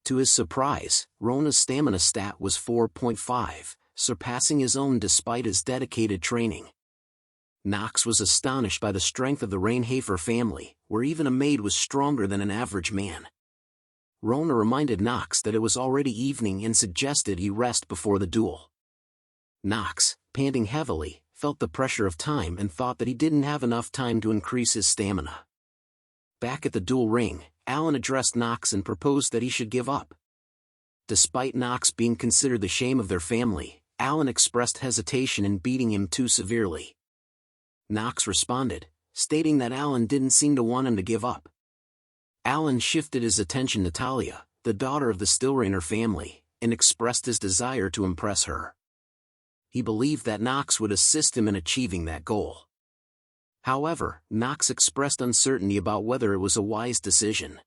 To his surprise, Rona's stamina stat was 4.5, surpassing his own despite his dedicated training. Knox was astonished by the strength of the Reinharber family, where even a maid was stronger than an average man. Rona reminded Knox that it was already evening and suggested he rest before the duel. Knox, panting heavily, felt the pressure of time and thought that he didn't have enough time to increase his stamina. Back at the duel ring, Alan addressed Knox and proposed that he should give up. Despite Knox being considered the shame of their family, Alan expressed hesitation in beating him too severely. Knox responded, stating that Alan didn't seem to want him to give up. Alan shifted his attention to Talia, the daughter of the Stillrainer family, and expressed his desire to impress her. He believed that Knox would assist him in achieving that goal. However, Knox expressed uncertainty about whether it was a wise decision.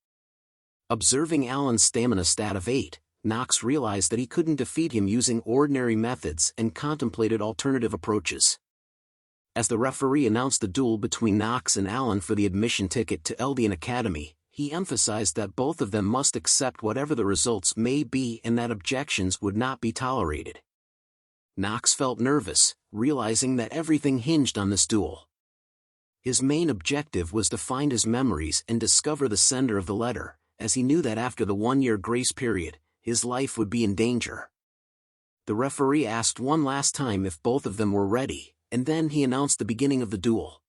Observing Alan's stamina stat of 8, Knox realized that he couldn't defeat him using ordinary methods and contemplated alternative approaches. As the referee announced the duel between Knox and Alan for the admission ticket to Eldian Academy, he emphasized that both of them must accept whatever the results may be and that objections would not be tolerated. Knox felt nervous, realizing that everything hinged on this duel. His main objective was to find his memories and discover the sender of the letter, as he knew that after the 1-year grace period, his life would be in danger. The referee asked one last time if both of them were ready, and then he announced the beginning of the duel.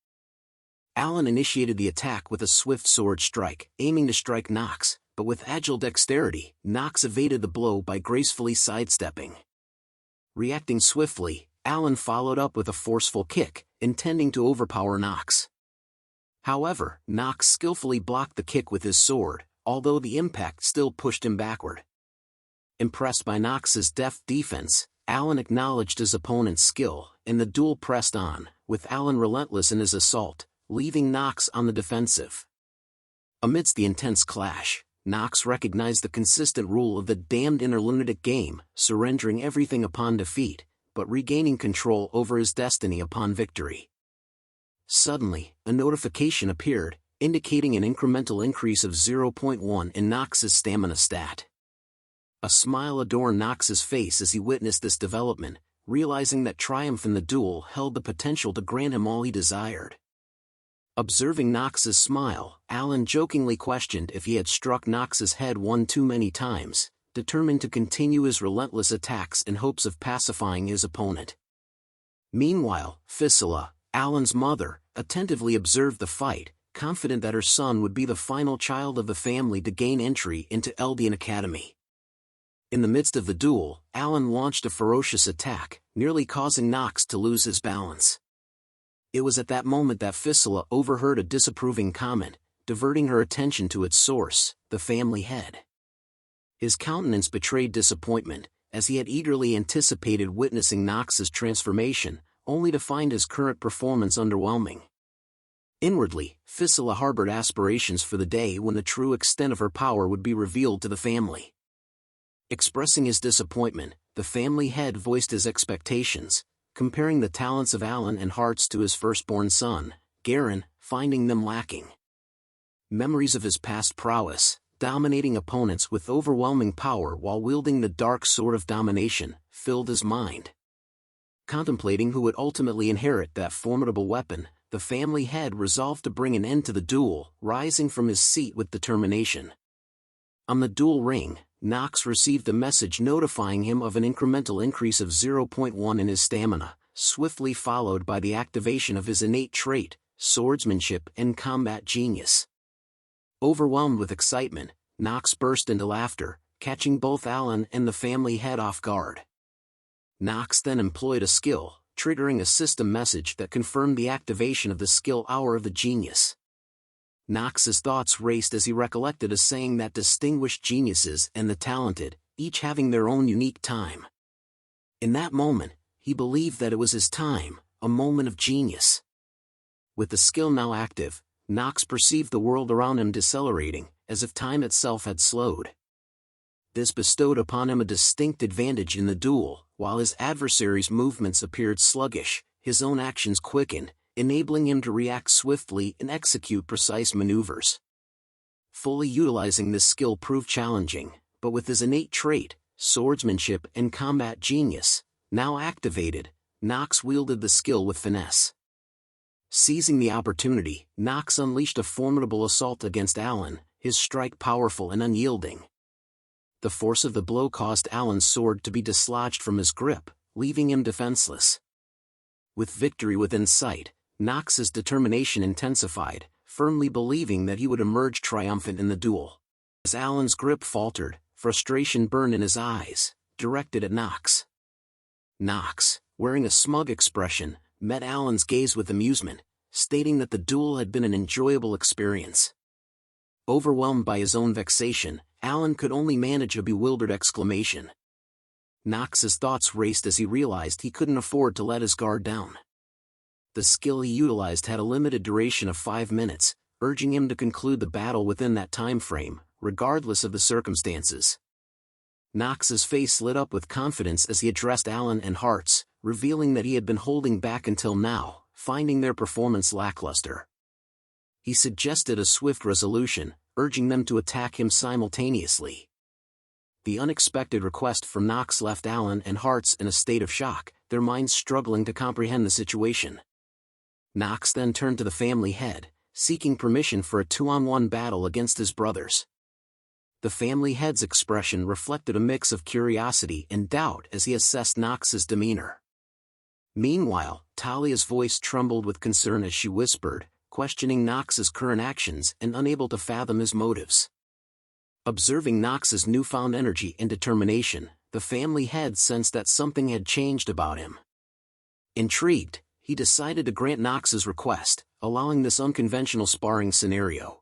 Alan initiated the attack with a swift sword strike, aiming to strike Knox, but with agile dexterity, Knox evaded the blow by gracefully sidestepping. Reacting swiftly, Alan followed up with a forceful kick, intending to overpower Knox. However, Knox skillfully blocked the kick with his sword, although the impact still pushed him backward. Impressed by Knox's deft defense, Alan acknowledged his opponent's skill, and the duel pressed on, with Alan relentless in his assault, leaving Knox on the defensive. Amidst the intense clash, Knox recognized the consistent rule of the damned inner lunatic game, surrendering everything upon defeat, but regaining control over his destiny upon victory. Suddenly, a notification appeared, indicating an incremental increase of 0.1 in Knox's stamina stat. A smile adorned Knox's face as he witnessed this development, realizing that triumph in the duel held the potential to grant him all he desired. Observing Knox's smile, Alan jokingly questioned if he had struck Knox's head one too many times, determined to continue his relentless attacks in hopes of pacifying his opponent. Meanwhile, Fissila, Alan's mother, attentively observed the fight, confident that her son would be the final child of the family to gain entry into Eldian Academy. In the midst of the duel, Alan launched a ferocious attack, nearly causing Knox to lose his balance. It was at that moment that Fissila overheard a disapproving comment, diverting her attention to its source, the family head. His countenance betrayed disappointment, as he had eagerly anticipated witnessing Knox's transformation, only to find his current performance underwhelming. Inwardly, Fissila harbored aspirations for the day when the true extent of her power would be revealed to the family. Expressing his disappointment, the family head voiced his expectations, comparing the talents of Alan and Hearts to his firstborn son, Garen, finding them lacking. Memories of his past prowess, dominating opponents with overwhelming power while wielding the dark sword of domination, filled his mind. Contemplating who would ultimately inherit that formidable weapon, the family head resolved to bring an end to the duel, rising from his seat with determination. On the duel ring, Knox received a message notifying him of an incremental increase of 0.1 in his stamina, swiftly followed by the activation of his innate trait, swordsmanship and combat genius. Overwhelmed with excitement, Knox burst into laughter, catching both Alan and the family head off guard. Knox then employed a skill, triggering a system message that confirmed the activation of the skill Hour of the Genius. Knox's thoughts raced as he recollected a saying that distinguished geniuses and the talented, each having their own unique time. In that moment, he believed that it was his time, a moment of genius. With the skill now active, Knox perceived the world around him decelerating, as if time itself had slowed. This bestowed upon him a distinct advantage in the duel. While his adversary's movements appeared sluggish, his own actions quickened, enabling him to react swiftly and execute precise maneuvers. Fully utilizing this skill proved challenging, but with his innate trait, swordsmanship and combat genius, now activated, Knox wielded the skill with finesse. Seizing the opportunity, Knox unleashed a formidable assault against Alan, his strike powerful and unyielding. The force of the blow caused Alan's sword to be dislodged from his grip, leaving him defenseless. With victory within sight, Knox's determination intensified, firmly believing that he would emerge triumphant in the duel. As Alan's grip faltered, frustration burned in his eyes, directed at Knox. Knox, wearing a smug expression, met Alan's gaze with amusement, stating that the duel had been an enjoyable experience. Overwhelmed by his own vexation, Alan could only manage a bewildered exclamation. Knox's thoughts raced as he realized he couldn't afford to let his guard down. The skill he utilized had a limited duration of 5 minutes, urging him to conclude the battle within that time frame, regardless of the circumstances. Knox's face lit up with confidence as he addressed Alan and Hartz, revealing that he had been holding back until now, finding their performance lackluster. He suggested a swift resolution, urging them to attack him simultaneously. The unexpected request from Knox left Alan and Hartz in a state of shock, their minds struggling to comprehend the situation. Knox then turned to the family head, seeking permission for a 2-on-1 battle against his brothers. The family head's expression reflected a mix of curiosity and doubt as he assessed Knox's demeanor. Meanwhile, Talia's voice trembled with concern as she whispered, questioning Knox's current actions and unable to fathom his motives. Observing Knox's newfound energy and determination, the family head sensed that something had changed about him. Intrigued, he decided to grant Knox's request, allowing this unconventional sparring scenario.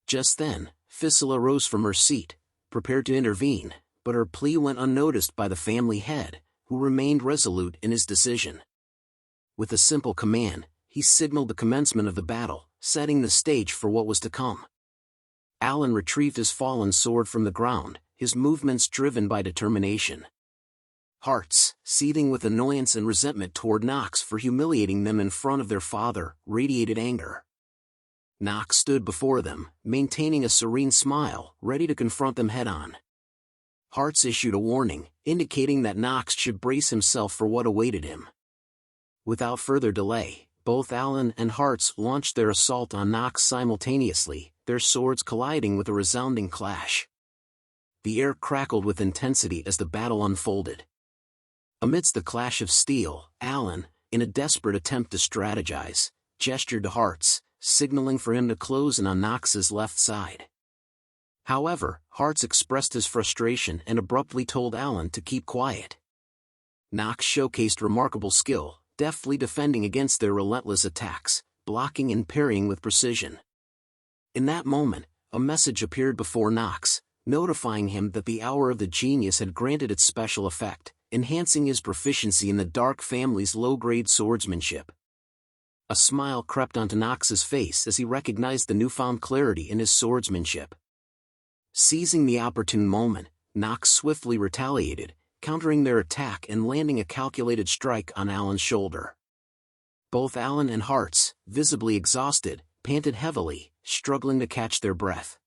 Just then, Fissila rose from her seat, prepared to intervene, but her plea went unnoticed by the family head, who remained resolute in his decision. With a simple command, he signaled the commencement of the battle, setting the stage for what was to come. Alan retrieved his fallen sword from the ground, his movements driven by determination. Hartz, seething with annoyance and resentment toward Knox for humiliating them in front of their father, radiated anger. Knox stood before them, maintaining a serene smile, ready to confront them head-on. Hartz issued a warning, indicating that Knox should brace himself for what awaited him. Without further delay, both Alan and Hartz launched their assault on Knox simultaneously, their swords colliding with a resounding clash. The air crackled with intensity as the battle unfolded. Amidst the clash of steel, Alan, in a desperate attempt to strategize, gestured to Hartz, signaling for him to close in on Knox's left side. However, Hartz expressed his frustration and abruptly told Alan to keep quiet. Knox showcased remarkable skill, deftly defending against their relentless attacks, blocking and parrying with precision. In that moment, a message appeared before Knox, notifying him that the hour of the genius had granted its special effect, enhancing his proficiency in the Dark family's low-grade swordsmanship. A smile crept onto Knox's face as he recognized the newfound clarity in his swordsmanship. Seizing the opportune moment, Knox swiftly retaliated, countering their attack and landing a calculated strike on Alan's shoulder. Both Alan and Hartz, visibly exhausted, panted heavily, struggling to catch their breath.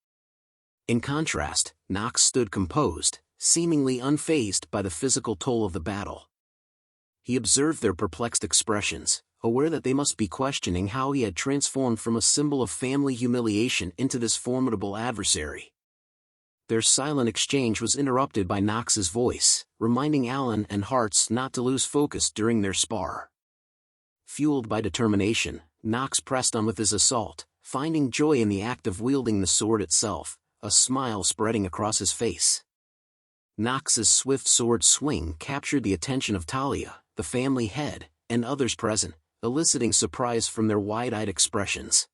In contrast, Knox stood composed, seemingly unfazed by the physical toll of the battle. He observed their perplexed expressions, aware that they must be questioning how he had transformed from a symbol of family humiliation into this formidable adversary. Their silent exchange was interrupted by Knox's voice, reminding Alan and Hartz not to lose focus during their spar. Fueled by determination, Knox pressed on with his assault, finding joy in the act of wielding the sword itself, a smile spreading across his face. Knox's swift sword swing captured the attention of Talia, the family head, and others present, eliciting surprise from their wide-eyed expressions.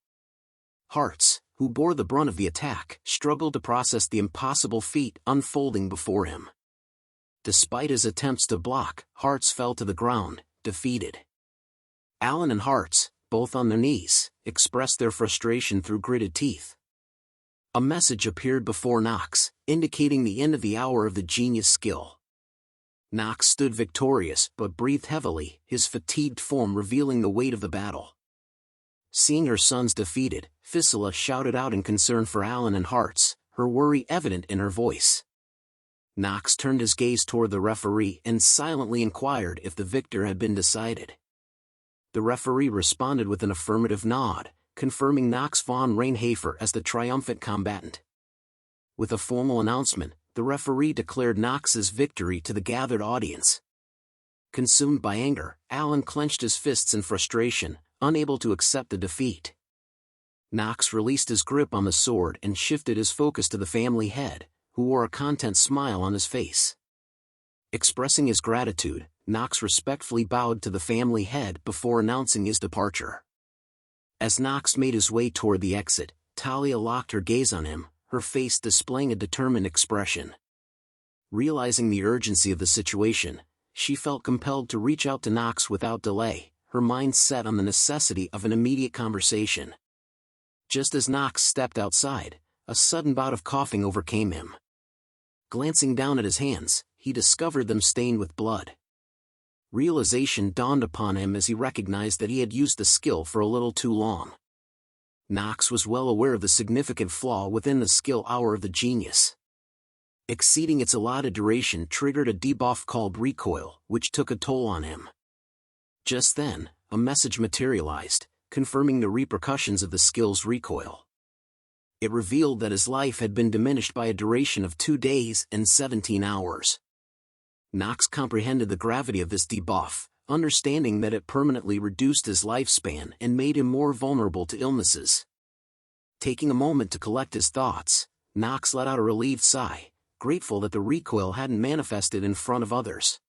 Hartz, who bore the brunt of the attack, struggled to process the impossible feat unfolding before him. Despite his attempts to block, Hearts fell to the ground, defeated. Alan and Hearts, both on their knees, expressed their frustration through gritted teeth. A message appeared before Knox, indicating the end of the hour of the genius skill. Knox stood victorious but breathed heavily, his fatigued form revealing the weight of the battle. Seeing her sons defeated, Fissila shouted out in concern for Alan and Hearts, her worry evident in her voice. Knox turned his gaze toward the referee and silently inquired if the victor had been decided. The referee responded with an affirmative nod, confirming Nox von Reinharber as the triumphant combatant. With a formal announcement, the referee declared Knox's victory to the gathered audience. Consumed by anger, Alan clenched his fists in frustration, unable to accept the defeat. Knox released his grip on the sword and shifted his focus to the family head, who wore a content smile on his face. Expressing his gratitude, Knox respectfully bowed to the family head before announcing his departure. As Knox made his way toward the exit, Talia locked her gaze on him, her face displaying a determined expression. Realizing the urgency of the situation, she felt compelled to reach out to Knox without delay, her mind set on the necessity of an immediate conversation. Just as Knox stepped outside, a sudden bout of coughing overcame him. Glancing down at his hands, he discovered them stained with blood. Realization dawned upon him as he recognized that he had used the skill for a little too long. Knox was well aware of the significant flaw within the skill hour of the genius. Exceeding its allotted duration triggered a debuff called recoil, which took a toll on him. Just then, a message materialized, confirming the repercussions of the skill's recoil. It revealed that his life had been diminished by a duration of 2 days and 17 hours. Knox comprehended the gravity of this debuff, understanding that it permanently reduced his lifespan and made him more vulnerable to illnesses. Taking a moment to collect his thoughts, Knox let out a relieved sigh, grateful that the recoil hadn't manifested in front of others.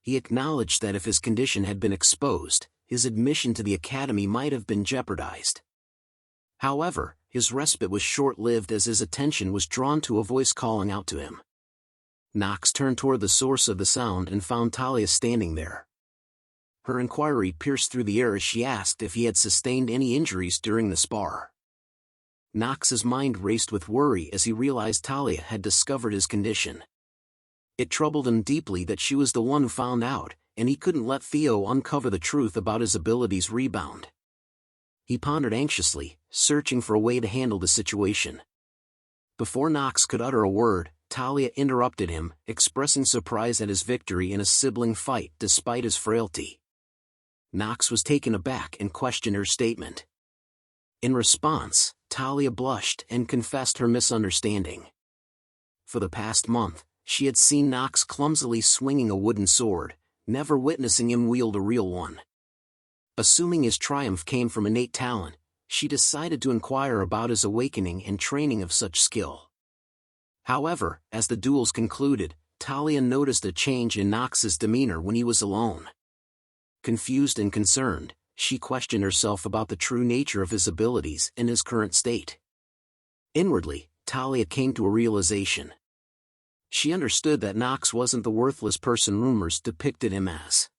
He acknowledged that if his condition had been exposed, his admission to the academy might have been jeopardized. However, his respite was short-lived as his attention was drawn to a voice calling out to him. Knox turned toward the source of the sound and found Talia standing there. Her inquiry pierced through the air as she asked if he had sustained any injuries during the spar. Knox's mind raced with worry as he realized Talia had discovered his condition. It troubled him deeply that she was the one who found out, and he couldn't let Theo uncover the truth about his abilities' rebound. He pondered anxiously, searching for a way to handle the situation. Before Knox could utter a word, Talia interrupted him, expressing surprise at his victory in a sibling fight despite his frailty. Knox was taken aback and questioned her statement. In response, Talia blushed and confessed her misunderstanding. For the past month, she had seen Knox clumsily swinging a wooden sword, never witnessing him wield a real one. Assuming his triumph came from innate talent, she decided to inquire about his awakening and training of such skill. However, as the duels concluded, Talia noticed a change in Knox's demeanor when he was alone. Confused and concerned, she questioned herself about the true nature of his abilities and his current state. Inwardly, Talia came to a realization. She understood that Knox wasn't the worthless person rumors depicted him as.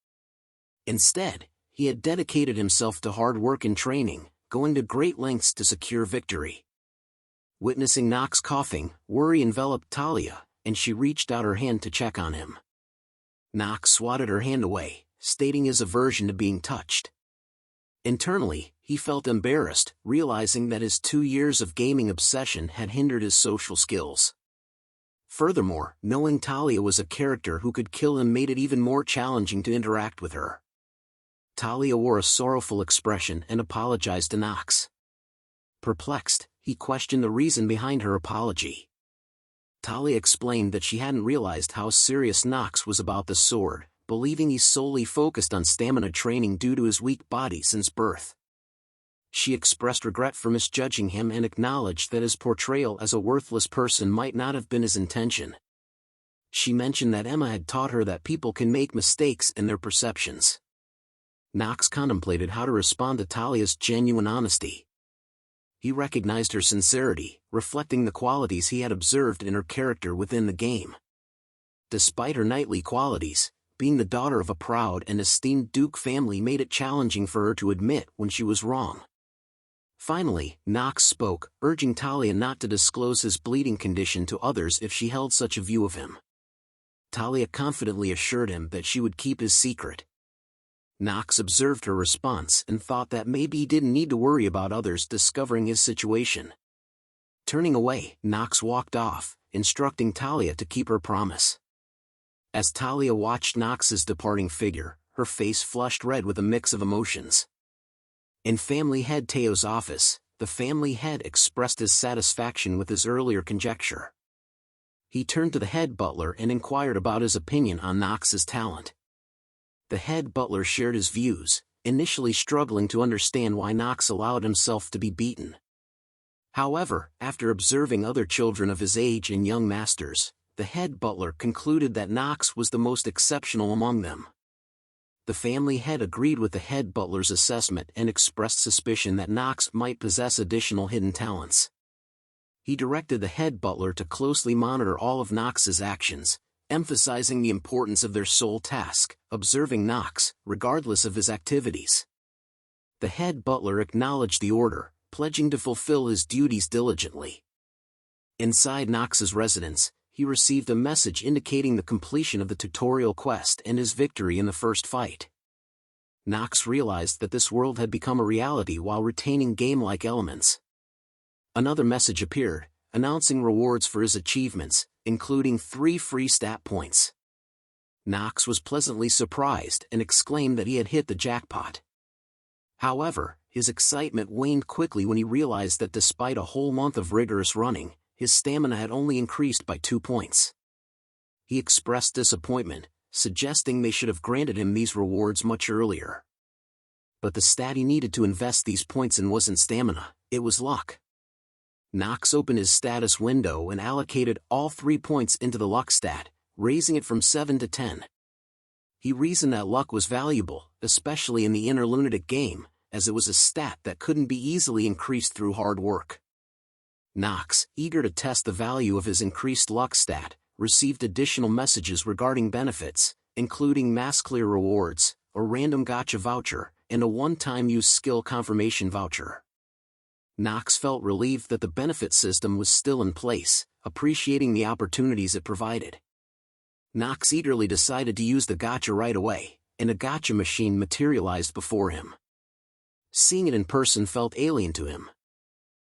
Instead, he had dedicated himself to hard work and training, going to great lengths to secure victory. Witnessing Knox coughing, worry enveloped Talia, and she reached out her hand to check on him. Knox swatted her hand away, stating his aversion to being touched. Internally, he felt embarrassed, realizing that his 2 years of gaming obsession had hindered his social skills. Furthermore, knowing Talia was a character who could kill him made it even more challenging to interact with her. Talia wore a sorrowful expression and apologized to Knox. Perplexed, he questioned the reason behind her apology. Talia explained that she hadn't realized how serious Knox was about the sword, believing he solely focused on stamina training due to his weak body since birth. She expressed regret for misjudging him and acknowledged that his portrayal as a worthless person might not have been his intention. She mentioned that Emma had taught her that people can make mistakes in their perceptions. Knox contemplated how to respond to Talia's genuine honesty. He recognized her sincerity, reflecting the qualities he had observed in her character within the game. Despite her knightly qualities, being the daughter of a proud and esteemed Duke family made it challenging for her to admit when she was wrong. Finally, Knox spoke, urging Talia not to disclose his bleeding condition to others if she held such a view of him. Talia confidently assured him that she would keep his secret. Knox observed her response and thought that maybe he didn't need to worry about others discovering his situation. Turning away, Knox walked off, instructing Talia to keep her promise. As Talia watched Knox's departing figure, her face flushed red with a mix of emotions. In family head Teo's office, the family head expressed his satisfaction with his earlier conjecture. He turned to the head butler and inquired about his opinion on Knox's talent. The head butler shared his views, initially struggling to understand why Knox allowed himself to be beaten. However, after observing other children of his age and young masters, the head butler concluded that Knox was the most exceptional among them. The family head agreed with the head butler's assessment and expressed suspicion that Knox might possess additional hidden talents. He directed the head butler to closely monitor all of Knox's actions, emphasizing the importance of their sole task, observing Knox, regardless of his activities. The head butler acknowledged the order, pledging to fulfill his duties diligently. Inside Knox's residence, he received a message indicating the completion of the tutorial quest and his victory in the first fight. Knox realized that this world had become a reality while retaining game-like elements. Another message appeared, announcing rewards for his achievements, including 3 free stat points. Knox was pleasantly surprised and exclaimed that he had hit the jackpot. However, his excitement waned quickly when he realized that despite a whole month of rigorous running, his stamina had only increased by 2 points. He expressed disappointment, suggesting they should have granted him these rewards much earlier. But the stat he needed to invest these points in wasn't stamina, it was luck. Knox opened his status window and allocated all 3 points into the luck stat, raising it from 7 to 10. He reasoned that luck was valuable, especially in the inner Lunatic game, as it was a stat that couldn't be easily increased through hard work. Knox, eager to test the value of his increased luck stat, received additional messages regarding benefits, including mass clear rewards, a random gacha voucher, and a one-time use skill confirmation voucher. Knox felt relieved that the benefit system was still in place, appreciating the opportunities it provided. Knox eagerly decided to use the gacha right away, and a gacha machine materialized before him. Seeing it in person felt alien to him.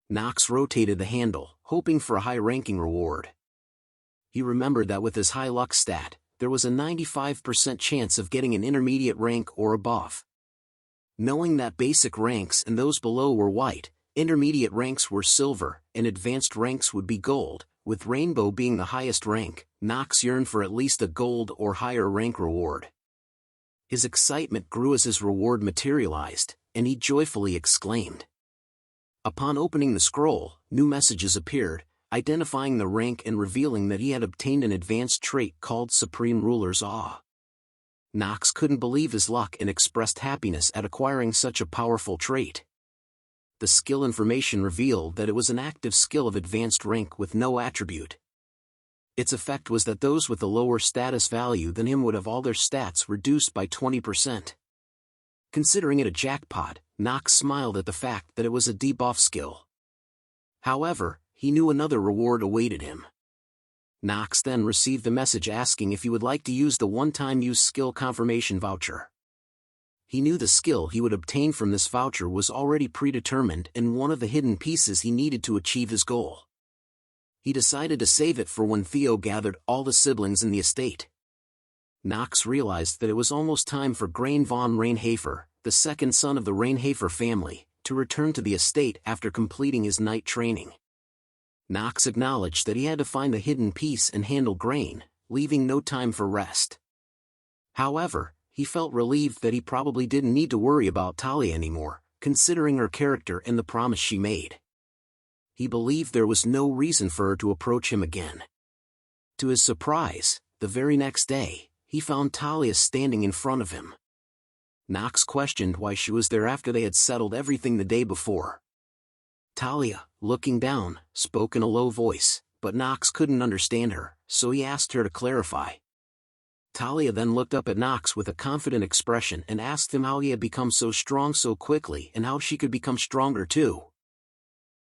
Knox rotated the handle, hoping for a high-ranking reward. He remembered that with his high luck stat, there was a 95% chance of getting an intermediate rank or above. Knowing that basic ranks and those below were white, intermediate ranks were silver, and advanced ranks would be gold, with rainbow being the highest rank, Knox yearned for at least a gold or higher rank reward. His excitement grew as his reward materialized, and he joyfully exclaimed. Upon opening the scroll, new messages appeared, identifying the rank and revealing that he had obtained an advanced trait called Supreme Ruler's Awe. Knox couldn't believe his luck and expressed happiness at acquiring such a powerful trait. The skill information revealed that it was an active skill of advanced rank with no attribute. Its effect was that those with a lower status value than him would have all their stats reduced by 20%. Considering it a jackpot, Knox smiled at the fact that it was a debuff skill. However, he knew another reward awaited him. Knox then received a message asking if he would like to use the one-time use skill confirmation voucher. He knew the skill he would obtain from this voucher was already predetermined and one of the hidden pieces he needed to achieve his goal. He decided to save it for when Theo gathered all the siblings in the estate. Knox realized that it was almost time for Grain von Reinharber, the second son of the Reinharber family, to return to the estate after completing his knight training. Knox acknowledged that he had to find the hidden piece and handle Grain, leaving no time for rest. However, he felt relieved that he probably didn't need to worry about Talia anymore, considering her character and the promise she made. He believed there was no reason for her to approach him again. To his surprise, the very next day, he found Talia standing in front of him. Knox questioned why she was there after they had settled everything the day before. Talia, looking down, spoke in a low voice, but Knox couldn't understand her, so he asked her to clarify, Talia then looked up at Knox with a confident expression and asked him how he had become so strong so quickly and how she could become stronger too.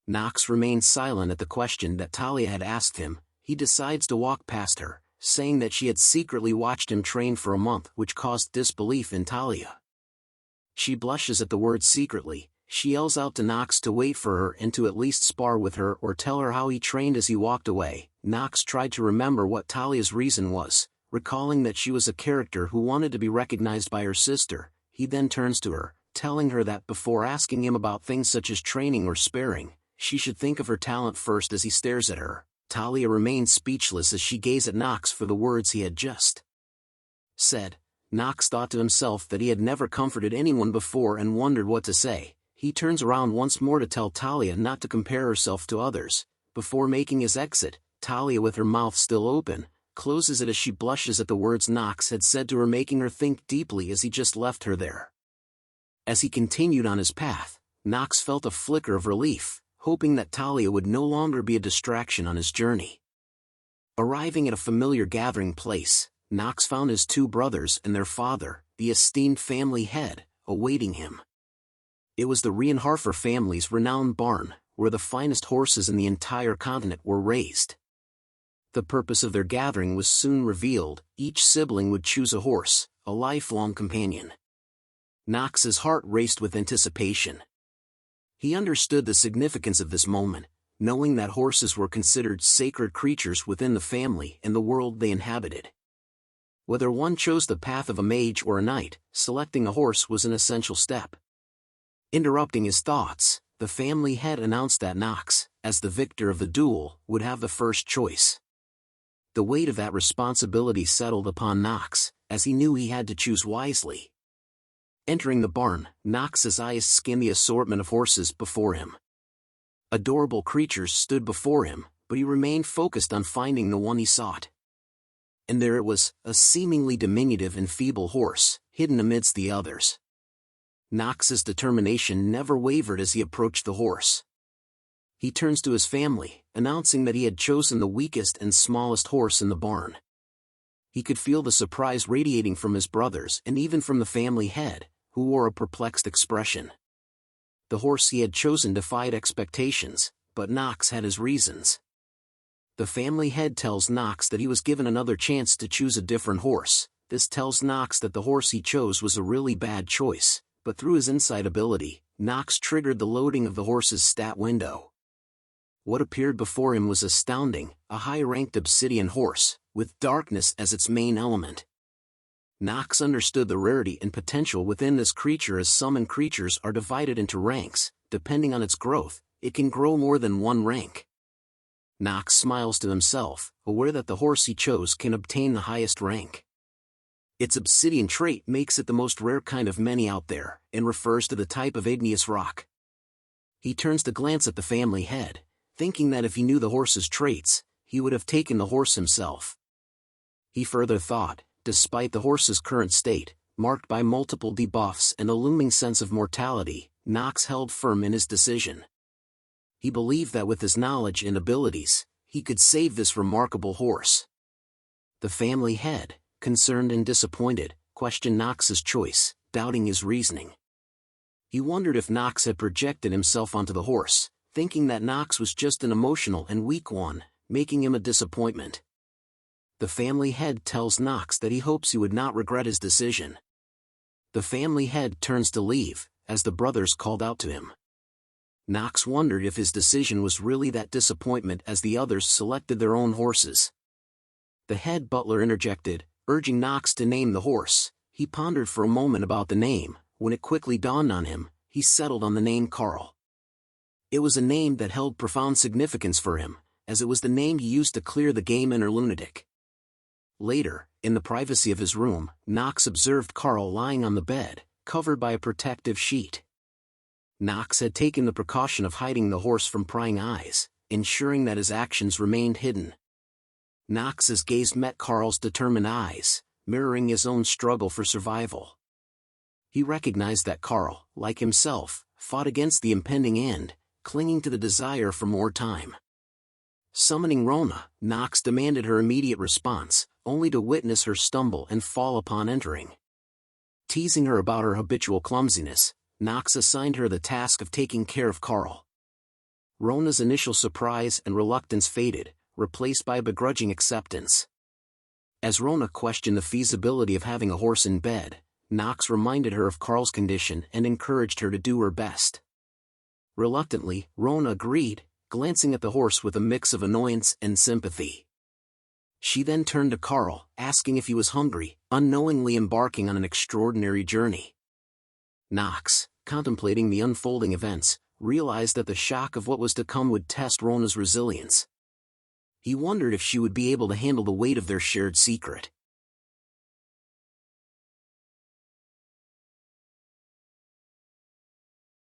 Knox remained silent at the question that Talia had asked him. He decides to walk past her, saying that she had secretly watched him train for a month, which caused disbelief in Talia. She blushes at the word secretly. She yells out to Knox to wait for her and to at least spar with her or tell her how he trained as he walked away. Knox tried to remember what Talia's reason was, recalling that she was a character who wanted to be recognized by her sister. He then turns to her, telling her that before asking him about things such as training or sparring, she should think of her talent first. As he stares at her, Talia remains speechless as she gazed at Knox for the words he had just said. Knox thought to himself that he had never comforted anyone before and wondered what to say. He turns around once more to tell Talia not to compare herself to others. Before making his exit, Talia, with her mouth still open, closes it as she blushes at the words Knox had said to her, making her think deeply as he just left her there. As he continued on his path, Knox felt a flicker of relief, hoping that Talia would no longer be a distraction on his journey. Arriving at a familiar gathering place, Knox found his two brothers and their father, the esteemed family head, awaiting him. It was the Reinharber family's renowned barn, where the finest horses in the entire continent were raised. The purpose of their gathering was soon revealed. Each sibling would choose a horse, a lifelong companion. Knox's heart raced with anticipation. He understood the significance of this moment, knowing that horses were considered sacred creatures within the family and the world they inhabited. Whether one chose the path of a mage or a knight, selecting a horse was an essential step. Interrupting his thoughts, the family head announced that Knox, as the victor of the duel, would have the first choice. The weight of that responsibility settled upon Knox, as he knew he had to choose wisely. Entering the barn, Knox's eyes scanned the assortment of horses before him. Adorable creatures stood before him, but he remained focused on finding the one he sought. And there it was, a seemingly diminutive and feeble horse, hidden amidst the others. Knox's determination never wavered as he approached the horse. He turns to his family, announcing that he had chosen the weakest and smallest horse in the barn. He could feel the surprise radiating from his brothers and even from the family head, who wore a perplexed expression. The horse he had chosen defied expectations, but Knox had his reasons. The family head tells Knox that he was given another chance to choose a different horse. This tells Knox that the horse he chose was a really bad choice, but through his insight ability, Knox triggered the loading of the horse's stat window. What appeared before him was astounding, a high-ranked obsidian horse, with darkness as its main element. Knox understood the rarity and potential within this creature, as summoned creatures are divided into ranks. Depending on its growth, it can grow more than one rank. Knox smiles to himself, aware that the horse he chose can obtain the highest rank. Its obsidian trait makes it the most rare kind of many out there, and refers to the type of igneous rock. He turns to glance at the family head, thinking that if he knew the horse's traits, he would have taken the horse himself. He further thought, despite the horse's current state, marked by multiple debuffs and a looming sense of mortality, Knox held firm in his decision. He believed that with his knowledge and abilities, he could save this remarkable horse. The family head, concerned and disappointed, questioned Knox's choice, doubting his reasoning. He wondered if Knox had projected himself onto the horse, thinking that Knox was just an emotional and weak one, making him a disappointment. The family head tells Knox that he hopes he would not regret his decision. The family head turns to leave, as the brothers called out to him. Knox wondered if his decision was really that disappointment, as the others selected their own horses. The head butler interjected, urging Knox to name the horse. He pondered for a moment about the name. When it quickly dawned on him, he settled on the name Carl. It was a name that held profound significance for him, as it was the name he used to clear the game inner Lunatic. Later, in the privacy of his room, Knox observed Carl lying on the bed, covered by a protective sheet. Knox had taken the precaution of hiding the horse from prying eyes, ensuring that his actions remained hidden. Knox's gaze met Carl's determined eyes, mirroring his own struggle for survival. He recognized that Carl, like himself, fought against the impending end, clinging to the desire for more time. Summoning Rona, Knox demanded her immediate response, only to witness her stumble and fall upon entering. Teasing her about her habitual clumsiness, Knox assigned her the task of taking care of Carl. Rona's initial surprise and reluctance faded, replaced by a begrudging acceptance. As Rona questioned the feasibility of having a horse in bed, Knox reminded her of Carl's condition and encouraged her to do her best. Reluctantly, Rona agreed, glancing at the horse with a mix of annoyance and sympathy. She then turned to Carl, asking if he was hungry, unknowingly embarking on an extraordinary journey. Knox, contemplating the unfolding events, realized that the shock of what was to come would test Rona's resilience. He wondered if she would be able to handle the weight of their shared secret.